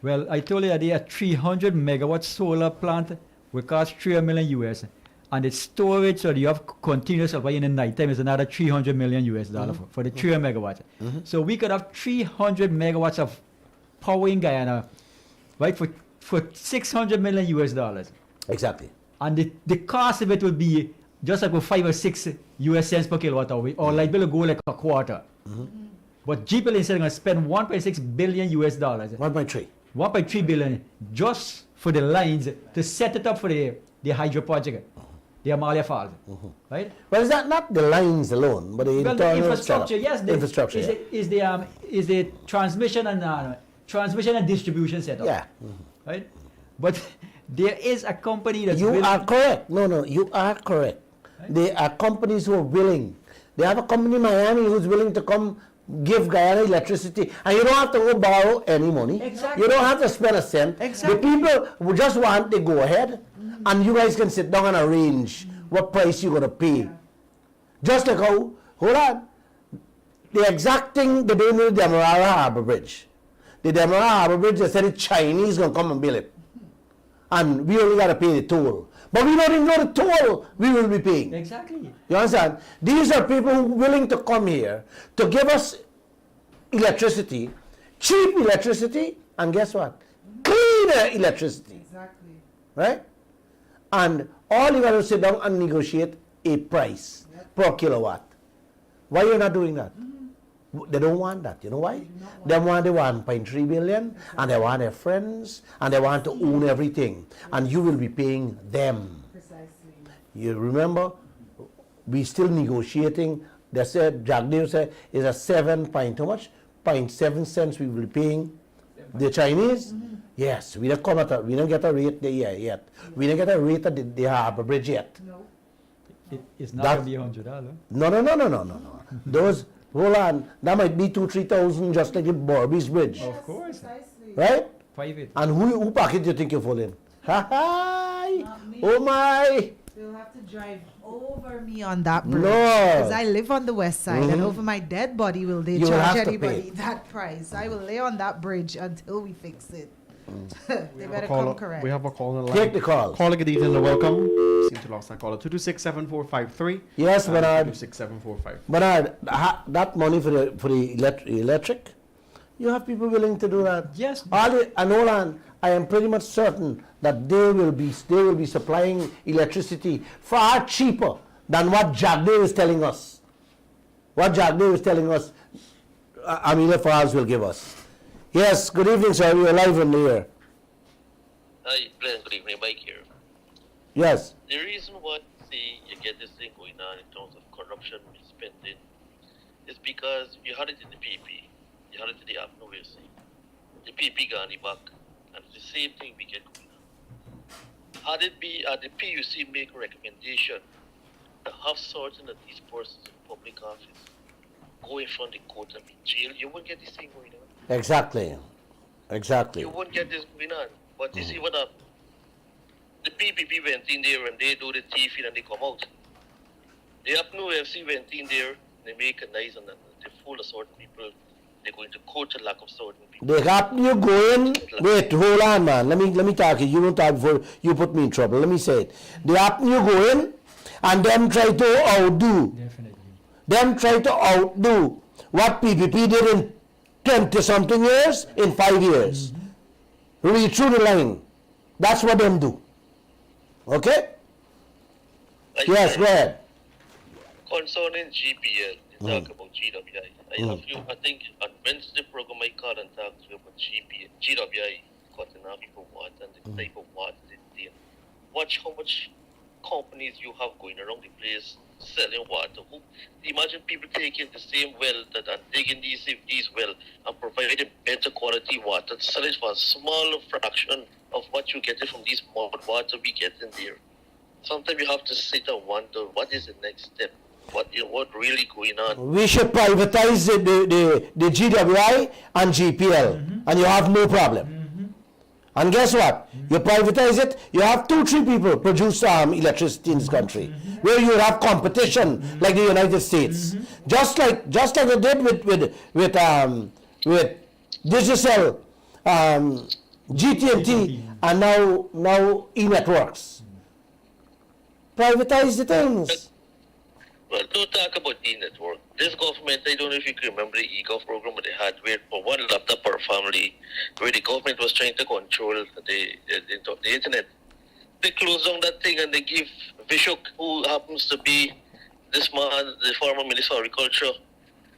Well, I told you that they are 300 megawatt solar plant will cost $3 million US. And the storage, so you have continuous supply in the night time is another $300 million US dollar for the 300 megawatts. So we could have 300 megawatts of power in Guyana, right, for 600 million US dollars. Exactly. And the cost of it will be just like 5 or 6 US cents per kilowatt hour, or light bill will go like a quarter. But GPL is going to spend 1.6 billion US dollars, 1.3. 1.3 billion just for the lines to set it up for the hydro project, the Amalia Falls, right? Well, it's not the lines alone, but the Well, internal the infrastructure, setup. yes, the Infrastructure, is the transmission and distribution setup, yeah. right? But there is a company that's You willing- are correct. No, you are correct. There are companies who are willing. They have a company in Miami who's willing to come give Guyana electricity, and you don't have to go borrow any money. Exactly. You don't have to spend a cent. Exactly. The people who just want the go ahead, and you guys can sit down and arrange what price you're going to pay. Just like how, hold on, the exact thing they do with the Demerara Harbor Bridge. The Demerara Harbor Bridge, they said the Chinese going to come and build it. And we only got to pay the toll. But we don't even know the toll we will be paying. Exactly. You understand? These are people who are willing to come here to give us electricity, cheap electricity, and guess what? Cleaner electricity. Exactly. Right? And all you got to sit down and negotiate a price per kilowatt. Why you not doing that? They don't want that. You know why? They want the 1.3 billion, and they want their friends, and they want to own everything. And you will be paying them. Precisely. You remember, we still negotiating. They said, Jagdev said, is a 7 point, how much? 0.7 cents we will be paying the Chinese. Yes, we don't come at we don't get a rate there yet. We don't get a rate at the Harbor Bridge yet. No. It's not That- going to be $100. No. Those, hold on, that might be 2,000-3,000 just like the Borby's Bridge. Of course. Precisely. Right? Private. And who packet do you think you're falling? Hi! Not me. Oh my! They'll have to drive over me on that bridge. No. Because I live on the west side, and Mhm. over my dead body will they You will charge have to anybody pay. that price. I will lay on that bridge until we fix it. They better Caller- come correct. We have a call on the line. Take the call. Caller, good evening and welcome. Seem to lost that caller. 226-7453. Yes, Bernard. 226-7453. Bernard, that money for the electric, you have people willing to do that. Yes. And hold on, I am pretty much certain that they will be supplying electricity far cheaper than what Jagdev is telling us. What Jagdev is telling us, Amelia Falls will give us. Yes, good evening, sir. We are live on the air. Hi, Glenn. Good evening, Mike here. Yes. The reason why, see, you get this thing going on in terms of corruption with spending is because you had it in the PP, you had it in the APNO, the PP gone back, and it's the same thing we get going on. Had it be at the PUC make a recommendation to have certain of these persons in public office go in front of the court and be jailed, you wouldn't get this thing going on. Exactly. You won't get this going on. But you see what happened? The PPP went in there and they do the thieving and they come out. The APNO FC went in there, they make a nice and they fool a certain people. They're going to court to lack of certain people. They got you going. Wait, hold on, man. Let me talk to you. You don't talk before you put me in trouble. Let me say it. They happen you going, and them try to outdo. Definitely. Them try to outdo what PPP did in 20-something years in 5 years. Read through the line. That's what them do. Okay? Like, Yes, go ahead. concerning GPL, You talk about GWI. I think on Wednesday program I called and talked to you about GWI cutting off for water and the type of water they take. Watch how much companies you have going around the place selling water. Imagine people taking the same well that are digging these well and providing better quality water, selling for a smaller fraction of what you get from these mud water we get in there. Sometimes you have to sit and wonder what is the next step. What really going on? We should privatize the GWI and GPL, and you have no problem. And guess what? You privatize it, you have 2-3 people produce electricity in this country, where you have competition like the United States. Just like they did with Digicel, GT&T, and now E-Networks. Privatize the things. Well, don't talk about the network. This government, I don't know if you can remember the e-gov program that they had where for one laptop per family, where the government was trying to control the internet. They closed down that thing and they give Vishok, who happens to be this man, the former Minister of Agriculture,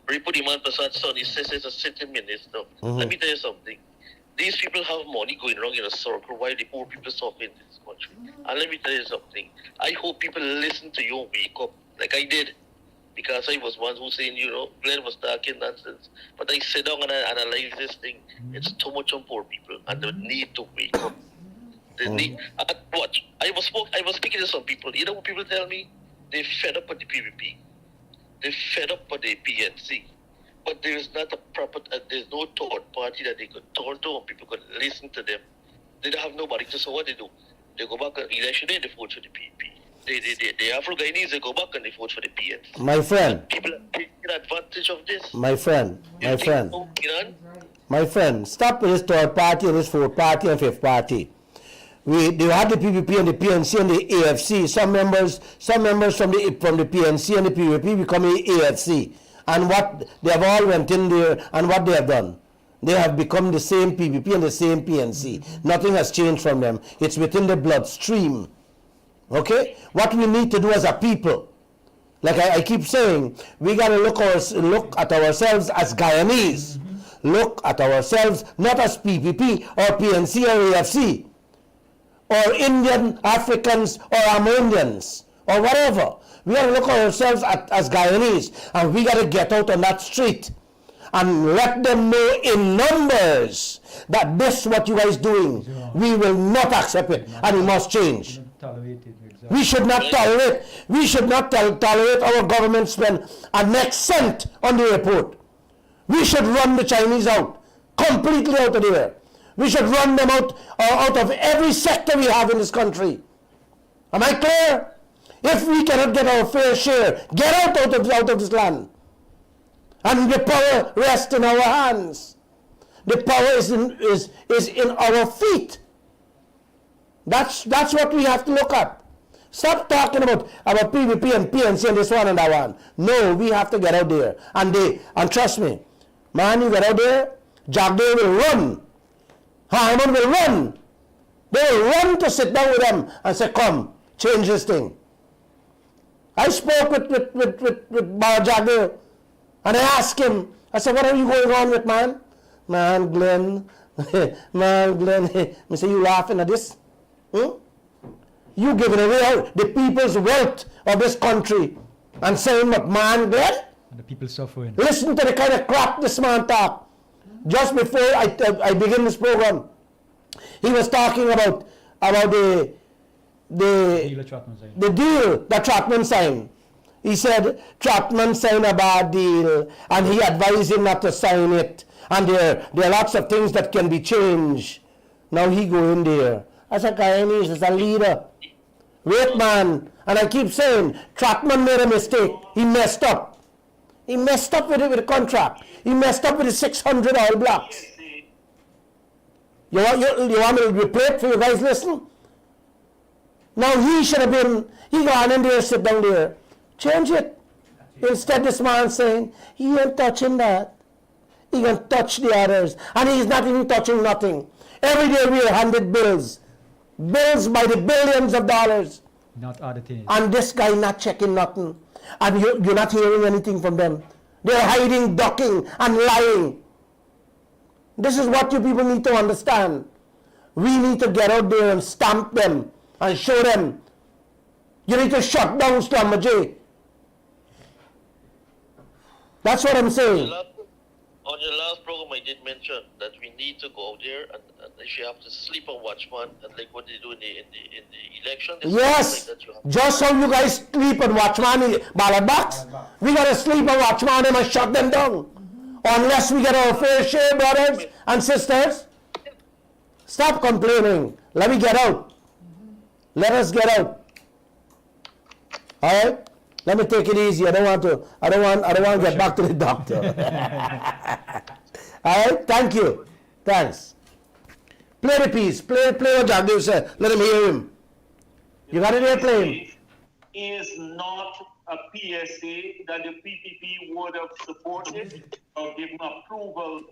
Ripudi Manprasad son, he says he's a sitting minister. Let me tell you something. These people have money going wrong in a circle while the poor people suffer in this country. And let me tell you something. I hope people listen to you and wake up. Like I did, because I was one who saying, Glenn was talking nonsense. But I sit down and I analyze this thing. It's too much on poor people, and they need to wake up. They need. Watch. I was speaking to some people. You know what people tell me? They fed up with the PVP. They fed up with the PNC. But there is not a proper. There's no third party that they could turn to, and people could listen to them. They don't have nobody to. So what they do? They go back election day. They vote for the PVP. The Afro-Guyanese, they go back and they vote for the PNC. My friend. People are taking advantage of this. My friend. Stop with this third party and this fourth party and fifth party. They had the PVP and the PNC and the AFC. Some members from the PNC and the PVP become the AFC. And what they have all went in there and what they have done. They have become the same PVP and the same PNC. Nothing has changed from them. It's within the bloodstream. Okay? What we need to do as a people, like I keep saying, we got to look at ourselves as Guyanese. Look at ourselves not as PPP or PNC or AFC or Indian Africans or Amerindians or whatever. We got to look at ourselves as Guyanese, and we got to get out on that street and let them know in numbers that this what you guys doing, we will not accept it, and it must change. We should not tolerate. We should not tolerate our government spend a next cent on the airport. We should run the Chinese out, completely out of there. We should run them out of every sector we have in this country. Am I clear? If we cannot get our fair share, get out of this land. And the power rests in our hands. The power is in our feet. That's what we have to look at. Stop talking about PVP and PNC and this one and that one. No, we have to get out there. And trust me, man, you get out there, Jagdeo will run. Harmon will run. They will run to sit down with them and say, come, change this thing. I spoke with Bharrat Dindyal, and I asked him, I said, what are you going on with, man? Man, Glenn, I say, you laughing at this? You giving away the people's wealth of this country and saying, but man, Glenn? And the people suffering. Listen to the kind of crap this man talk. Just before I begin this program, he was talking about the deal that Trotman signed. He said Trotman signed a bad deal and he advised him not to sign it. And there are lots of things that can be changed. Now he go in there. As a Guyanese, as a leader. Wait, man. And I keep saying, Trotman made a mistake. He messed up. He messed up with the contract. He messed up with the 600 oil blocks. You want me to replay it for you guys listen? Now he should have been, he gone in there, sit down there. Change it. Instead this man saying, he ain't touching that. He can touch the others. And he's not even touching nothing. Every day we are handed bills. Bills by the billions of dollars. Not other things. And this guy not checking nothing. And you're not hearing anything from them. They're hiding, ducking, and lying. This is what you people need to understand. We need to get out there and stamp them and show them. You need to shut down Schlumberger. That's what I'm saying. On your last program, I did mention that we need to go out there and if you have to sleep on watchman, and like what they do in the election. Yes, like that you have just how you guys sleep on watchman in ballot box. We gotta sleep on watchman and shut them down. Unless we get our fair share, brothers and sisters. Stop complaining. Let me get out. Let us get out. All right. Let me take it easy. I don't want to get back to the doctor. All right. Thank you. Thanks. Play the piece. Play what Jagdev said. Let him hear him. You got it there, play him. Is not a PSA that the PPP would have supported or given approval.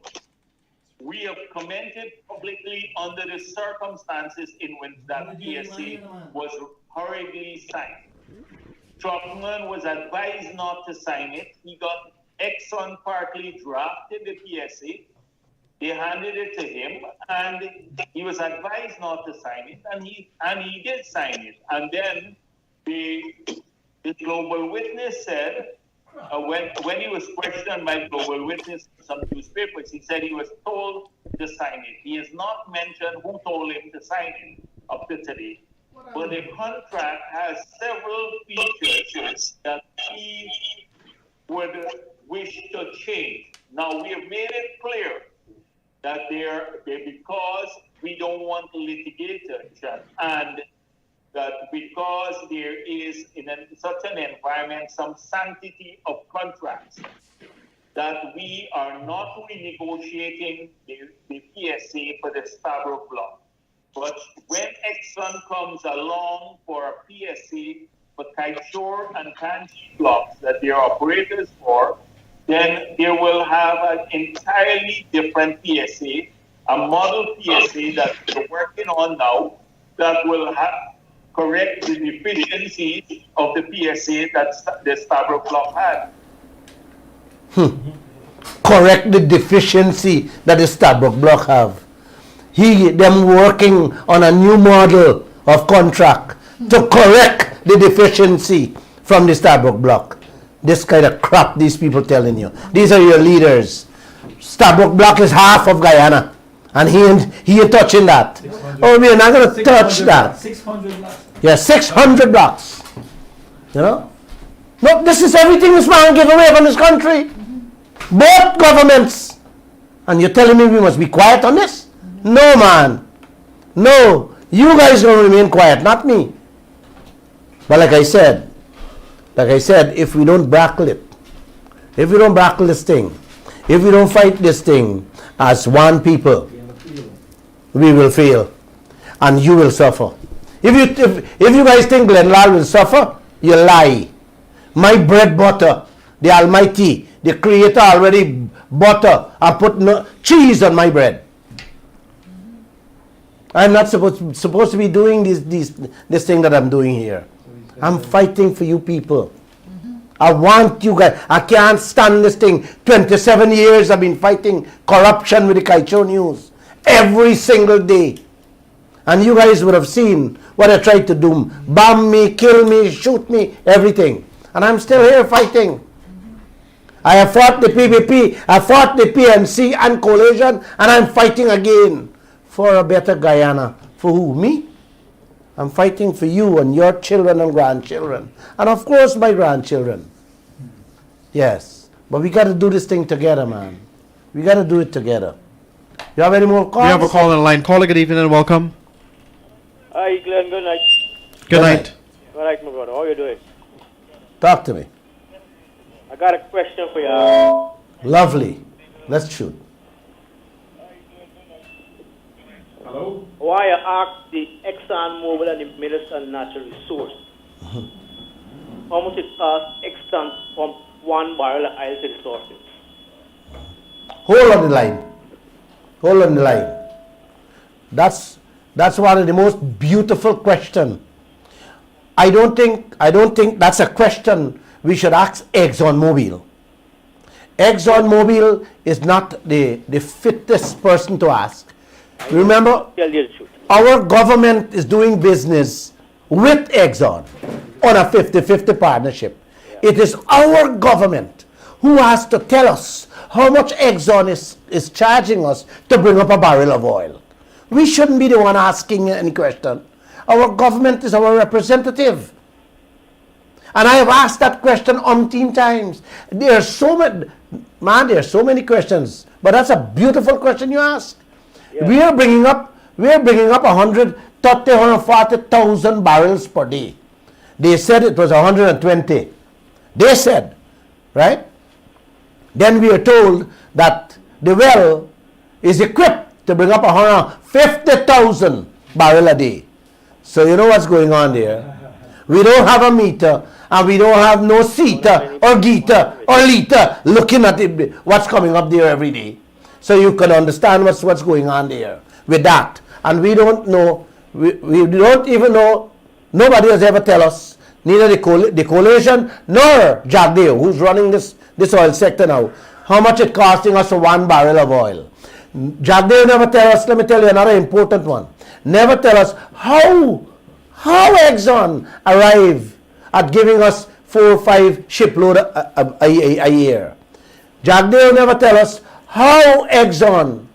We have commented publicly under the circumstances in which that PSA was hurriedly signed. Truckman was advised not to sign it. He got Exxon partly drafted the PSA. They handed it to him, and he was advised not to sign it, and he did sign it. And then the Global Witness said, when he was questioned by Global Witness in some newspapers, he said he was told to sign it. He has not mentioned who told him to sign it up to today. But the contract has several features that he would wish to change. Now, we have made it clear that because we don't want litigation, and that because there is in such an environment some sanctity of contracts, that we are not renegotiating the PSA for the Stabroek block. But when Exxon comes along for a PSA for Kaishore and Kanji blocks that they're operators for, then they will have an entirely different PSA, a model PSA that we're working on now that will correct the deficiencies of the PSA that the Stabroek block had. Correct the deficiency that the Stabroek block have. Them working on a new model of contract to correct the deficiency from the Stabroek block. This kind of crap these people telling you. These are your leaders. Stabroek block is half of Guyana, and he ain't touching that. Oh, we're not going to touch that. 600 blocks. Yeah, 600 blocks. You know? No, this is everything this man gave away from this country. Both governments. And you're telling me we must be quiet on this? No, man. No. You guys going to remain quiet, not me. But like I said, if we don't brackle it, if we don't brackle this thing, if we don't fight this thing as one people, we will fail. And you will suffer. If you guys think Lall will suffer, you lie. My bread butter, the Almighty, the Creator already butter and put cheese on my bread. I'm not supposed to be doing this thing that I'm doing here. I'm fighting for you people. I want you guys. I can't stand this thing. 27 years I've been fighting corruption with the Kaicho News. Every single day. And you guys would have seen what I tried to do. Bomb me, kill me, shoot me, everything. And I'm still here fighting. I have fought the PPP, I fought the PNC and coalition, and I'm fighting again for a better Guyana. For who? Me? I'm fighting for you and your children and grandchildren. And of course my grandchildren. Yes. But we got to do this thing together, man. We got to do it together. You have any more calls? We have a call on the line. Caller, good evening and welcome. Hi, Glenn. Good night. Good night. Good night, my brother. How are you doing? Talk to me. I got a question for you. Lovely. Let's shoot. Hello? Why you ask the Exxon Mobil and the Minister of Natural Resource how much it costs Exxon from 1 barrel of oil to the sources? Hold on the line. Hold on the line. That's one of the most beautiful questions. I don't think that's a question we should ask ExxonMobil. ExxonMobil is not the fittest person to ask. Remember, Tell you the truth. our government is doing business with Exxon on a 50-50 partnership. It is our government who has to tell us how much Exxon is charging us to bring up a barrel of oil. We shouldn't be the one asking any question. Our government is our representative. And I have asked that question umpteen times. There are so many questions. But that's a beautiful question you ask. Yeah. We are bringing up 140,000 barrels per day. They said it was 120. They said, right? Then we are told that the well is equipped to bring up 150,000 barrel a day. So you know what's going on there. We don't have a meter, and we don't have no seater or geeter or liter looking at what's coming up there every day. So you can understand what's going on there with that. And we don't know, we don't even know, nobody has ever tell us, neither the coalition nor Jack Dale, who's running this oil sector now, how much it costing us for 1 barrel of oil. Jack Dale never tell us, let me tell you another important one, never tell us how Exxon arrive at giving us 4 or 5 shipload a year. Jack Dale never tell us how Exxon,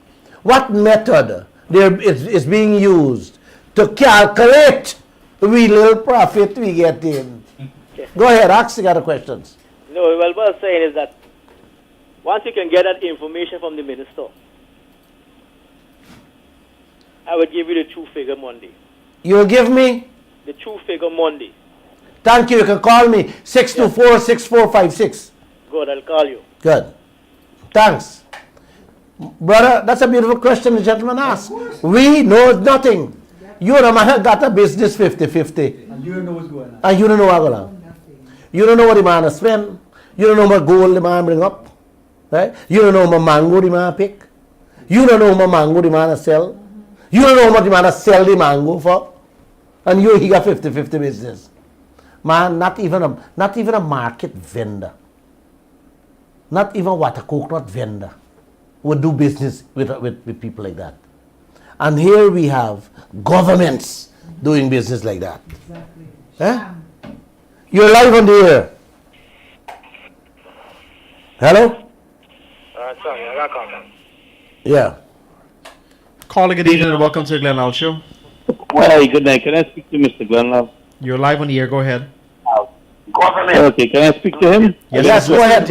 what method is being used to calculate we little profit we get in. Go ahead, ask the other questions. No, well, what I'm saying is that once you can get that information from the minister, I would give you the true figure Monday. You'll give me? The true figure Monday. Thank you. You can call me 624-6456. Good, I'll call you. Good. Thanks. Brother, that's a beautiful question the gentleman asked. We know nothing. You and a man got a business 50-50. And you don't know what's going on. And you don't know what's going on. You don't know what the man has spent. You don't know what gold the man bring up. Right? You don't know what mango the man pick. You don't know what mango the man has sell. You don't know what the man has sell the mango for. And he got 50-50 business. Man, not even a market vendor. Not even what a coconut vendor would do business with people like that. And here we have governments doing business like that. Exactly. Eh? You're live on the air. Hello? Sorry, I got called. Yeah. Caller, good evening and welcome to the Glenn Lall Show. Well, good night. Can I speak to Mr. Glenlove? You're live on the air. Go ahead. Okay, can I speak to him? Yes, go ahead.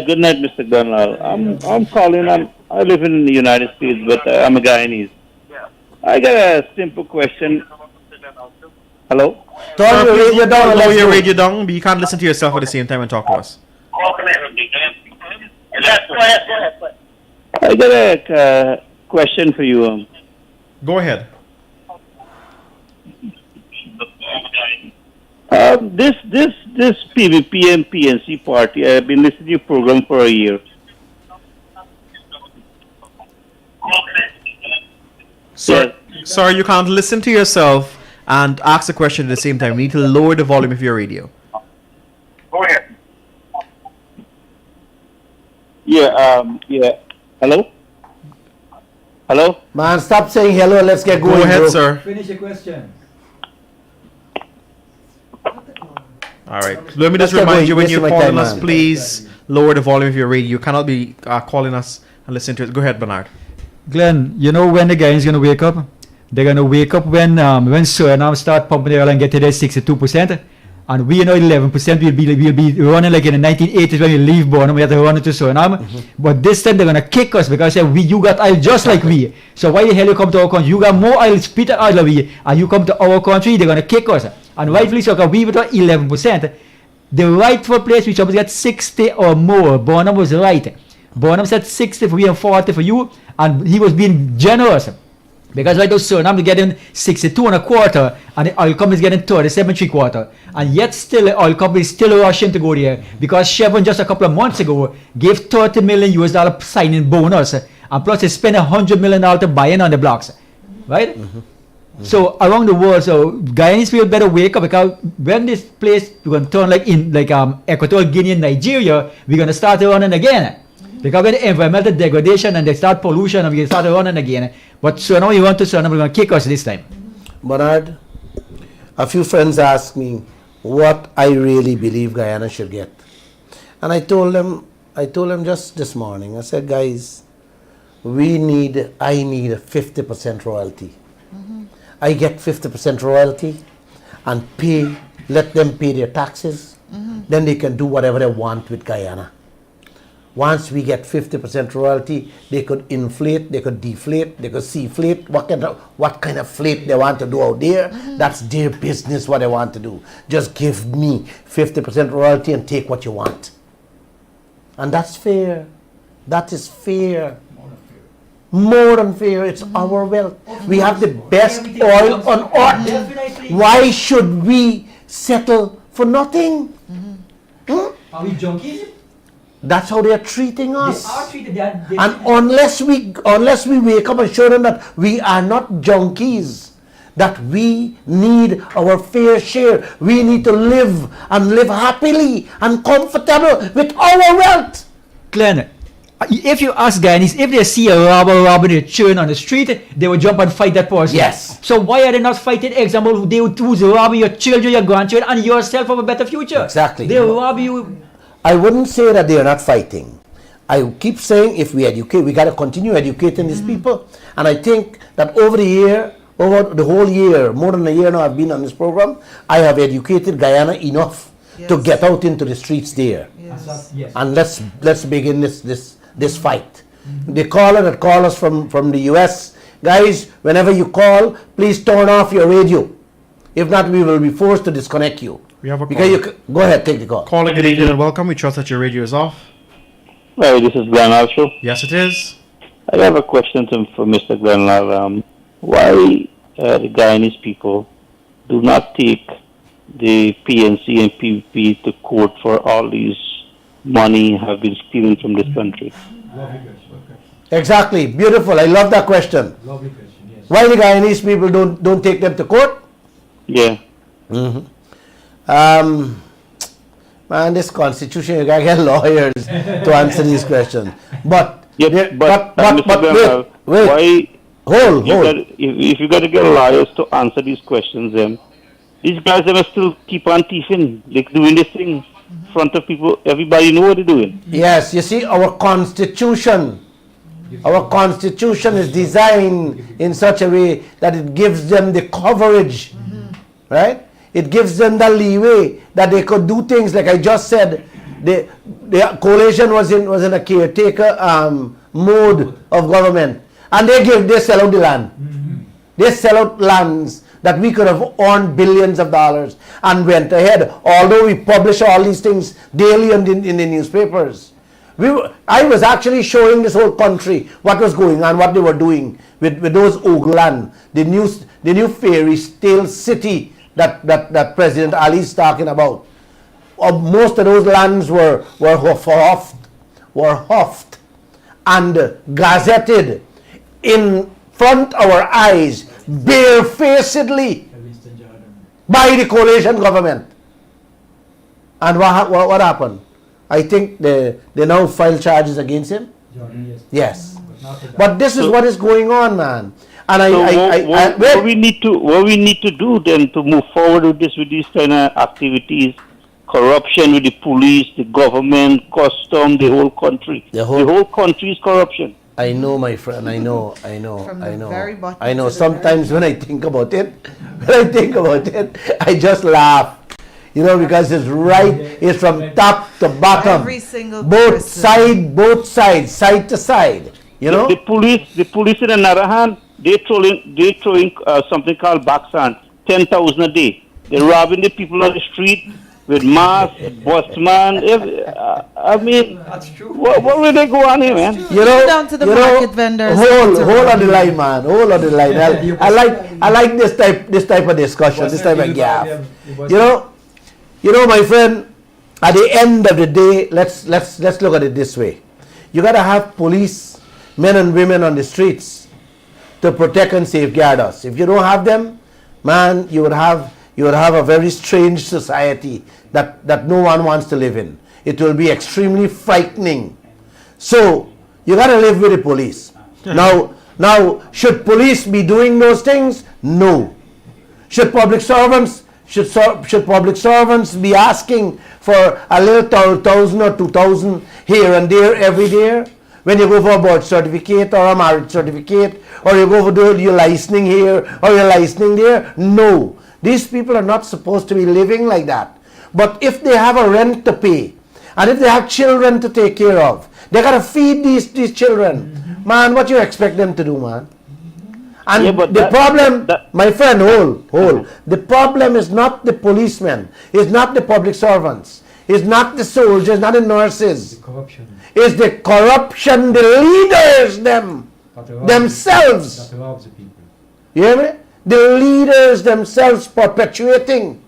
Good night, Mr. Glenlove. I'm calling. I live in the United States, but I'm a Guyanese. I got a simple question. Hello? Turn your radio down. Lower your radio down, but you can't listen to yourself at the same time and talk to us. I got a question for you. Go ahead. This PVP and PNC party, I've been listening to your program for a year. Sorry, you can't listen to yourself and ask a question at the same time. You need to lower the volume of your radio. Go ahead. Yeah. Hello? Hello? Man, stop saying hello. Let's get going. Go ahead, bro. sir. Finish your question. All right. Let me just Let's get remind going. you when Wasting you're my calling time, us, man. please lower the volume of your radio. You cannot be calling us and listening to it. Go ahead, Bernard. Glenn, you know when the guy is going to wake up? They're going to wake up when Suriname start pumping the oil and get to their 62%. And we, 11%, we'll be running like in the 1980s when we leave Bonham, we have to run into Suriname. But this time they're going to kick us because you got oil just like we. So why the hell you come to our country? You got more oil, spit oil than we, and you come to our country, they're going to kick us. And rightfully so, because we were 11%. The rightful place, we supposed to get 60 or more. Bonham was right. Bonham said 60 for we and 40 for you, and he was being generous. Because right now Suriname is getting 62.25 and the oil company is getting 37.75, and yet still the oil company is still rushing to go there because Chevron just a couple of months ago gave $30 million signing bonus, and plus they spent $100 million to buy in on the blocks, right? So around the world, so Guyanese people better wake up, because when this place we're gonna turn like Equatorial Guinea and Nigeria, we're gonna start running again. Because when the environmental degradation and they start pollution and we start running again. But so now you want to say we're gonna kick us this time. Bernard, a few friends asked me what I really believe Guyana should get. And I told them just this morning, I said, guys, I need a 50% royalty. I get 50% royalty and let them pay their taxes. Then they can do whatever they want with Guyana. Once we get 50% royalty, they could inflate, they could deflate, they could seaflate, what kind of flate they want to do out there. That's their business, what they want to do. Just give me 50% royalty and take what you want. And that's fair. That is fair. More than fair. It's our wealth. We have the best oil on earth. Why should we settle for nothing? Are we junkies? That's how they are treating us. They are treated. And unless we wake up and show them that we are not junkies, that we need our fair share, we need to live and live happily and comfortable with our wealth. Glenn, if you ask Guyanese, if they see a robber robbing a children on the street, they will jump and fight that person. Yes. So why are they not fighting, example, who's robbing your children, your grandchildren, and yourself of a better future? Exactly. They rob you. I wouldn't say that they are not fighting. I keep saying if we educate, we got to continue educating these people. And I think that over the whole year, more than a year now I've been on this program, I have educated Guyana enough to get out into the streets there. Yes. And let's begin this fight. The caller that called us from the US, guys, whenever you call, please turn off your radio. If not, we will be forced to disconnect you. We have a because call. Go ahead, take the call. Caller, good evening and welcome. We trust that your radio is off. Well, this is Glenn Show. Yes, it is. I have a question for Mr. Glenn. Why the Guyanese people do not take the PNC and PVP to court for all these money have been stealing from this country? Exactly. Beautiful. I love that question. Lovely question, yes. Why the Guyanese people don't take them to court? Yeah. Man, this constitution, you gotta get lawyers to answer these questions. But Mr. wait. Hold. If you got to get lawyers to answer these questions, these guys are still keep on thieving, like doing this thing in front of people. Everybody know what they're doing. Yes, you see, our constitution is designed in such a way that it gives them the coverage, right? It gives them the leeway that they could do things like I just said. The coalition was in a caretaker mode of government, and they sell out the land. They sell out lands that we could have earned billions of dollars and went ahead. Although we publish all these things daily in the newspapers, I was actually showing this whole country what was going on, what they were doing with those old land, the new fairy tale city that President Ali is talking about. Most of those lands were huffed and gazetted in front of our eyes, barefacedly, by the coalition government. And what happened? I think they now file charges against him. Yes. But this is what is going on, man. And what we need to do then to move forward with these kind of activities, corruption with the police, the government, custom, the whole country. The whole country is corruption. I know, my friend. I know. very bottom I know. to the Sometimes when I think about it, I just laugh. You know, because it's from top to bottom. Every single both person. sides, side to side. You know. The police in another hand, they throwing something called backsand, 10,000 a day. They're robbing the people on the street with masks, busman. I mean, That's true. What will they go on here, man? You know, Down to the market vendors. Hold on the line, man. Hold on the line. I like this type of discussion, this type of gap. You know, my friend. At the end of the day, let's look at it this way. You gotta have police, men and women on the streets, to protect and safeguard us. If you don't have them, man, you would have a very strange society that no one wants to live in. It will be extremely frightening. So you got to live with the police. Now, should police be doing those things? No. Should public servants be asking for a little 1,000 or 2,000 here and there every day? When you go for a birth certificate or a marriage certificate, or you go for your licensing here or your licensing there? No. These people are not supposed to be living like that. But if they have a rent to pay, and if they have children to take care of, they got to feed these children. Man, what you expect them to do, man? And Yeah, but the that- problem, that- my friend, hold. The problem is not the policemen, it's not the public servants, it's not the soldiers, not the nurses. Corruption. It's the corruption, the leaders, themselves. That robs the people. You hear me? The leaders themselves perpetuating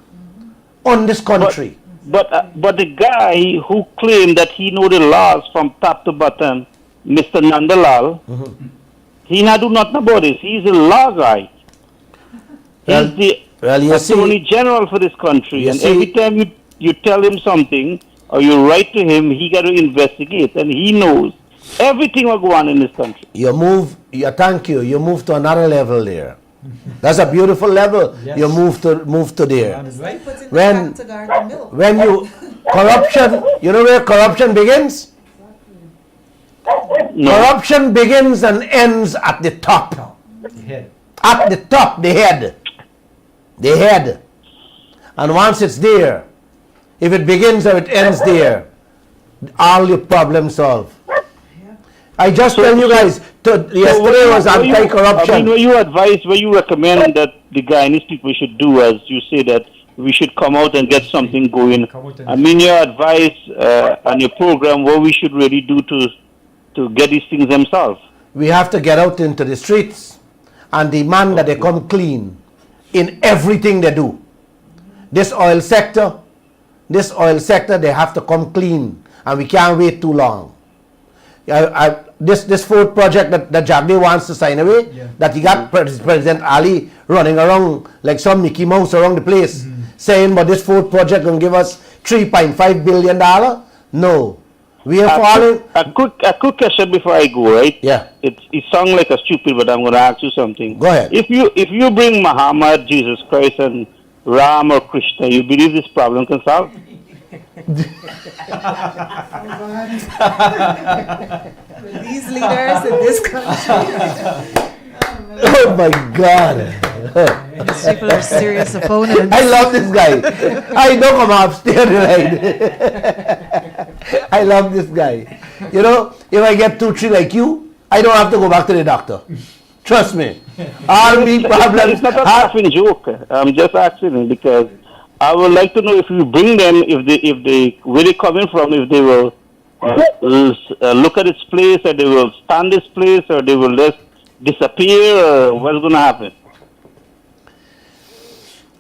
on this country. But the guy who claimed that he know the laws from top to bottom, Mr. Lall, he not do nothing about this. He's a law guy. Well- He's the well, you Attorney see- General for this country. you And see- every time you tell him something or you write to him, he got to investigate. And he knows everything will go on in this country. You move to another level there. That's a beautiful level. Yes. You move to there. And right? Put in the When- back to guard the milk. When you corruption, you know where corruption begins? No. Corruption begins and ends at the top. The head. At the top, the head. The head. And once it's there, if it begins or it ends there, all your problems solved. I just tell you guys, yesterday was anti-corruption. What you recommend that the Guyanese people should do, as you say that we should come out and get something going. Come out and- I mean, your advice on your program, what we should really do to get these things themselves. We have to get out into the streets and demand that they come clean in everything they do. This oil sector, they have to come clean, and we can't wait too long. This fourth project that Jagde wants to sign away, Yeah. that he got President Ali running around like some Mickey Mouse around the place, saying, but this fourth project going to give us $3.5 billion? No. We are falling. A quick question before I go, right? Yeah. It sounds like a stupid, but I'm going to ask you something. Go ahead. If you bring Muhammad, Jesus Christ, and Ram or Krishna, you believe this problem can solve? These leaders in this country. Oh my God. These people are serious opponents. I love this guy. I know come upstairs, right? I love this guy. You know, if I get 2, 3 like you, I don't have to go back to the doctor. Trust me. All me problems. It's not a laughing joke. I'm just asking because I would like to know if you bring them, if they where they coming from, if they will look at this place, or they will stand this place, or they will just disappear, or what's going to happen?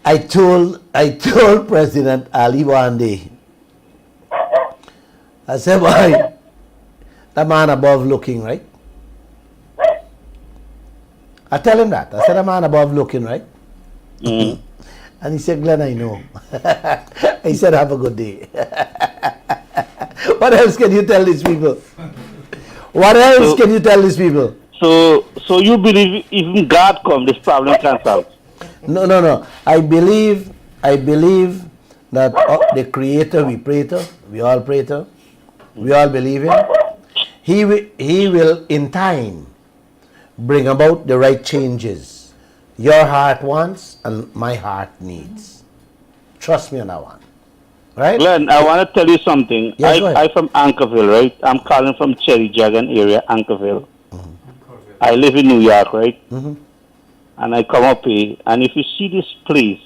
I told President Ali one day, I said, why? That man above looking, right? I tell him that. I said, that man above looking, right? Mm. And he said, Glenn, I know. He said, have a good day. What else can you tell these people? What else can you tell these people? So you believe even God come, this problem can solve? No. I believe that the Creator we pray to, we all pray to, we all believe in. He will in time bring about the right changes your heart wants and my heart needs. Trust me on that one. Right? Glenn, I want to tell you something. Yes, go ahead. I'm from Anchorville, right? I'm calling from Cherry Dragon area, Anchorville. I live in New York, right? And I come up here, and if you see this place,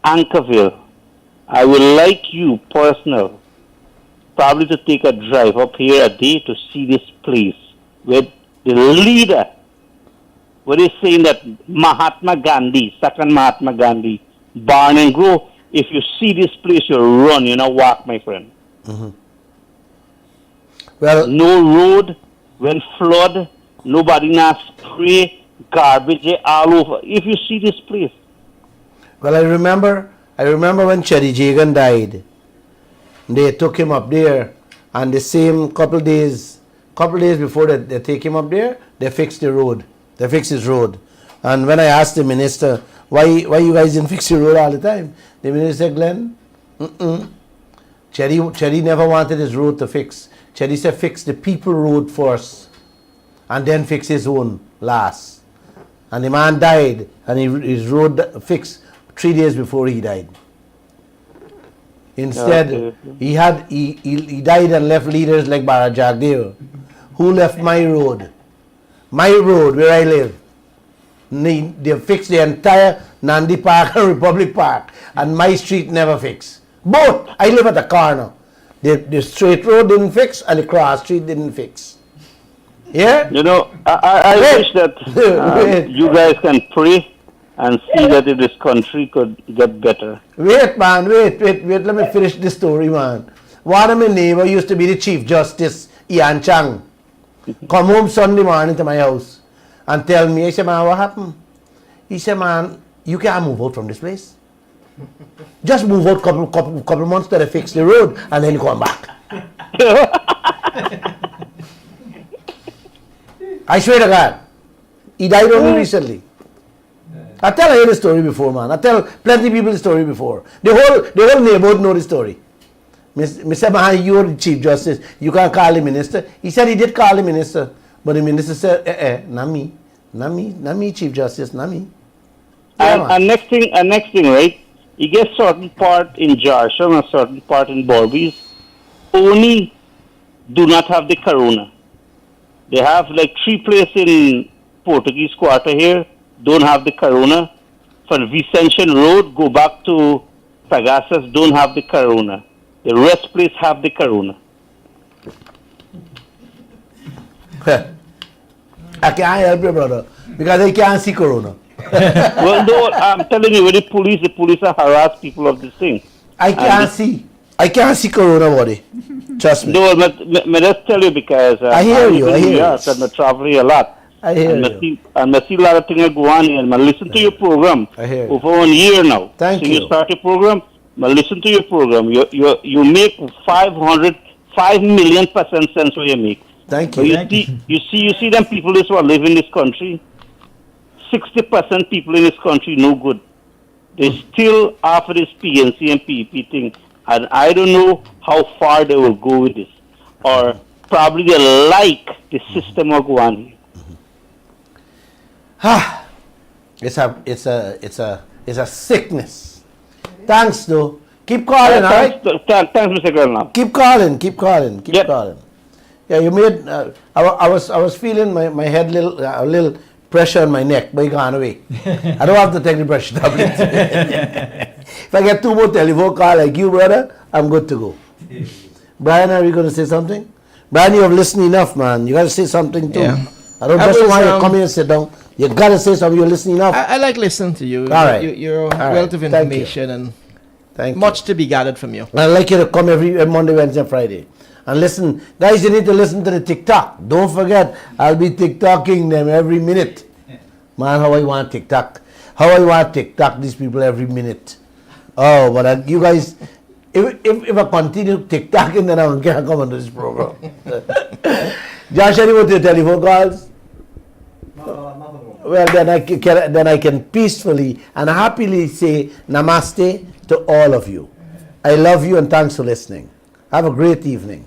Anchorville, I would like you, personal, probably to take a drive up here a day to see this place, where the leader, where they're saying that Mahatma Gandhi, second Mahatma Gandhi, born and grow. If you see this place, you run, you know, walk, my friend. Well, No road, when flood, nobody not spray, garbage all over. If you see this place, Well, I remember when Cherry Jagan died. They took him up there, and the same couple days before they take him up there, they fixed the road. They fixed his road. And when I asked the minister, why you guys didn't fix the road all the time? The minister said, Glenn, Cherry never wanted his road to fix. Cherry said, fix the people road first, and then fix his own last. And the man died, and his road fixed 3 days before he died. Instead, he died and left leaders like Bharrat Dindyal, who left my road where I live. They fixed the entire Nandi Park and Republic Park, and my street never fixed. Both. I live at the corner. The straight road didn't fix, and the cross street didn't fix. Yeah? you know, I wish that you guys can pray and see that this country could get better. Wait, man, wait. Let me finish this story, man. One of my neighbors used to be the Chief Justice, Ian Chang. Come home Sunday morning to my house and tell me, I said, man, what happened? He said, man, you can't move out from this place. Just move out couple months till they fix the road, and then you come back. I swear to God, he died only recently. I tell you the story before, man. I tell plenty of people the story before. The whole neighborhood know the story. Mr. Mahan, you're the Chief Justice. You can't call the minister. He said he did call the minister, but the minister said, not me, Chief Justice, not me. Yeah, and next thing, right? You get certain part in Jarsham and certain part in Borbies only do not have the corona. They have like 3 places in Portuguese Quarter here, don't have the corona. For Vicention Road, go back to Pegasus, don't have the corona. The rest place have the corona. I can't help you, brother, because I can't see corona. Well, no, I'm telling you, with the police are harass people of this thing. I can't see corona, buddy. Trust me. No, me just tell you because I hear you. I'm traveling a lot. I hear you. And I see a lot of things going on here. I listen to your program I hear you. over 1 year now. Thank Since you. you start your program, I listen to your program. You make 5 million% sense what you make. Thank But you. you see them people who live in this country. 60% people in this country no good. They still after this PNC and PEP thing, and I don't know how far they will go with this, or probably they like the system of going. It's a sickness. Thanks, though. Keep calling, all right? Thanks, Mr. Granlal. Keep calling. Yeah, you made. I was feeling my head a little pressure on my neck, but it gone away. I don't have to take the pressure tablet. If I get 2 more telephone calls like you, brother, I'm good to go. Brian, are you going to say something? Brian, you have listened enough, man. You got to say something too. Yeah. I don't just want you to come here and sit down. You got to say something. You're listening enough. I like listening to you. All right. You're a All right. wealth of Thank you. information and Thank you. much to be gathered from you. I'd like you to come every Monday, Wednesday, and Friday. And listen, guys, you need to listen to the TikTok. Don't forget, I'll be TikToking them every minute. Man, how I want TikTok. How I want TikTok these people every minute. Oh, but you guys, if I continue TikToking, then I can't come on this program. Josh, any more telephone calls? Well, then I can peacefully and happily say namaste to all of you. I love you and thanks for listening. Have a great evening.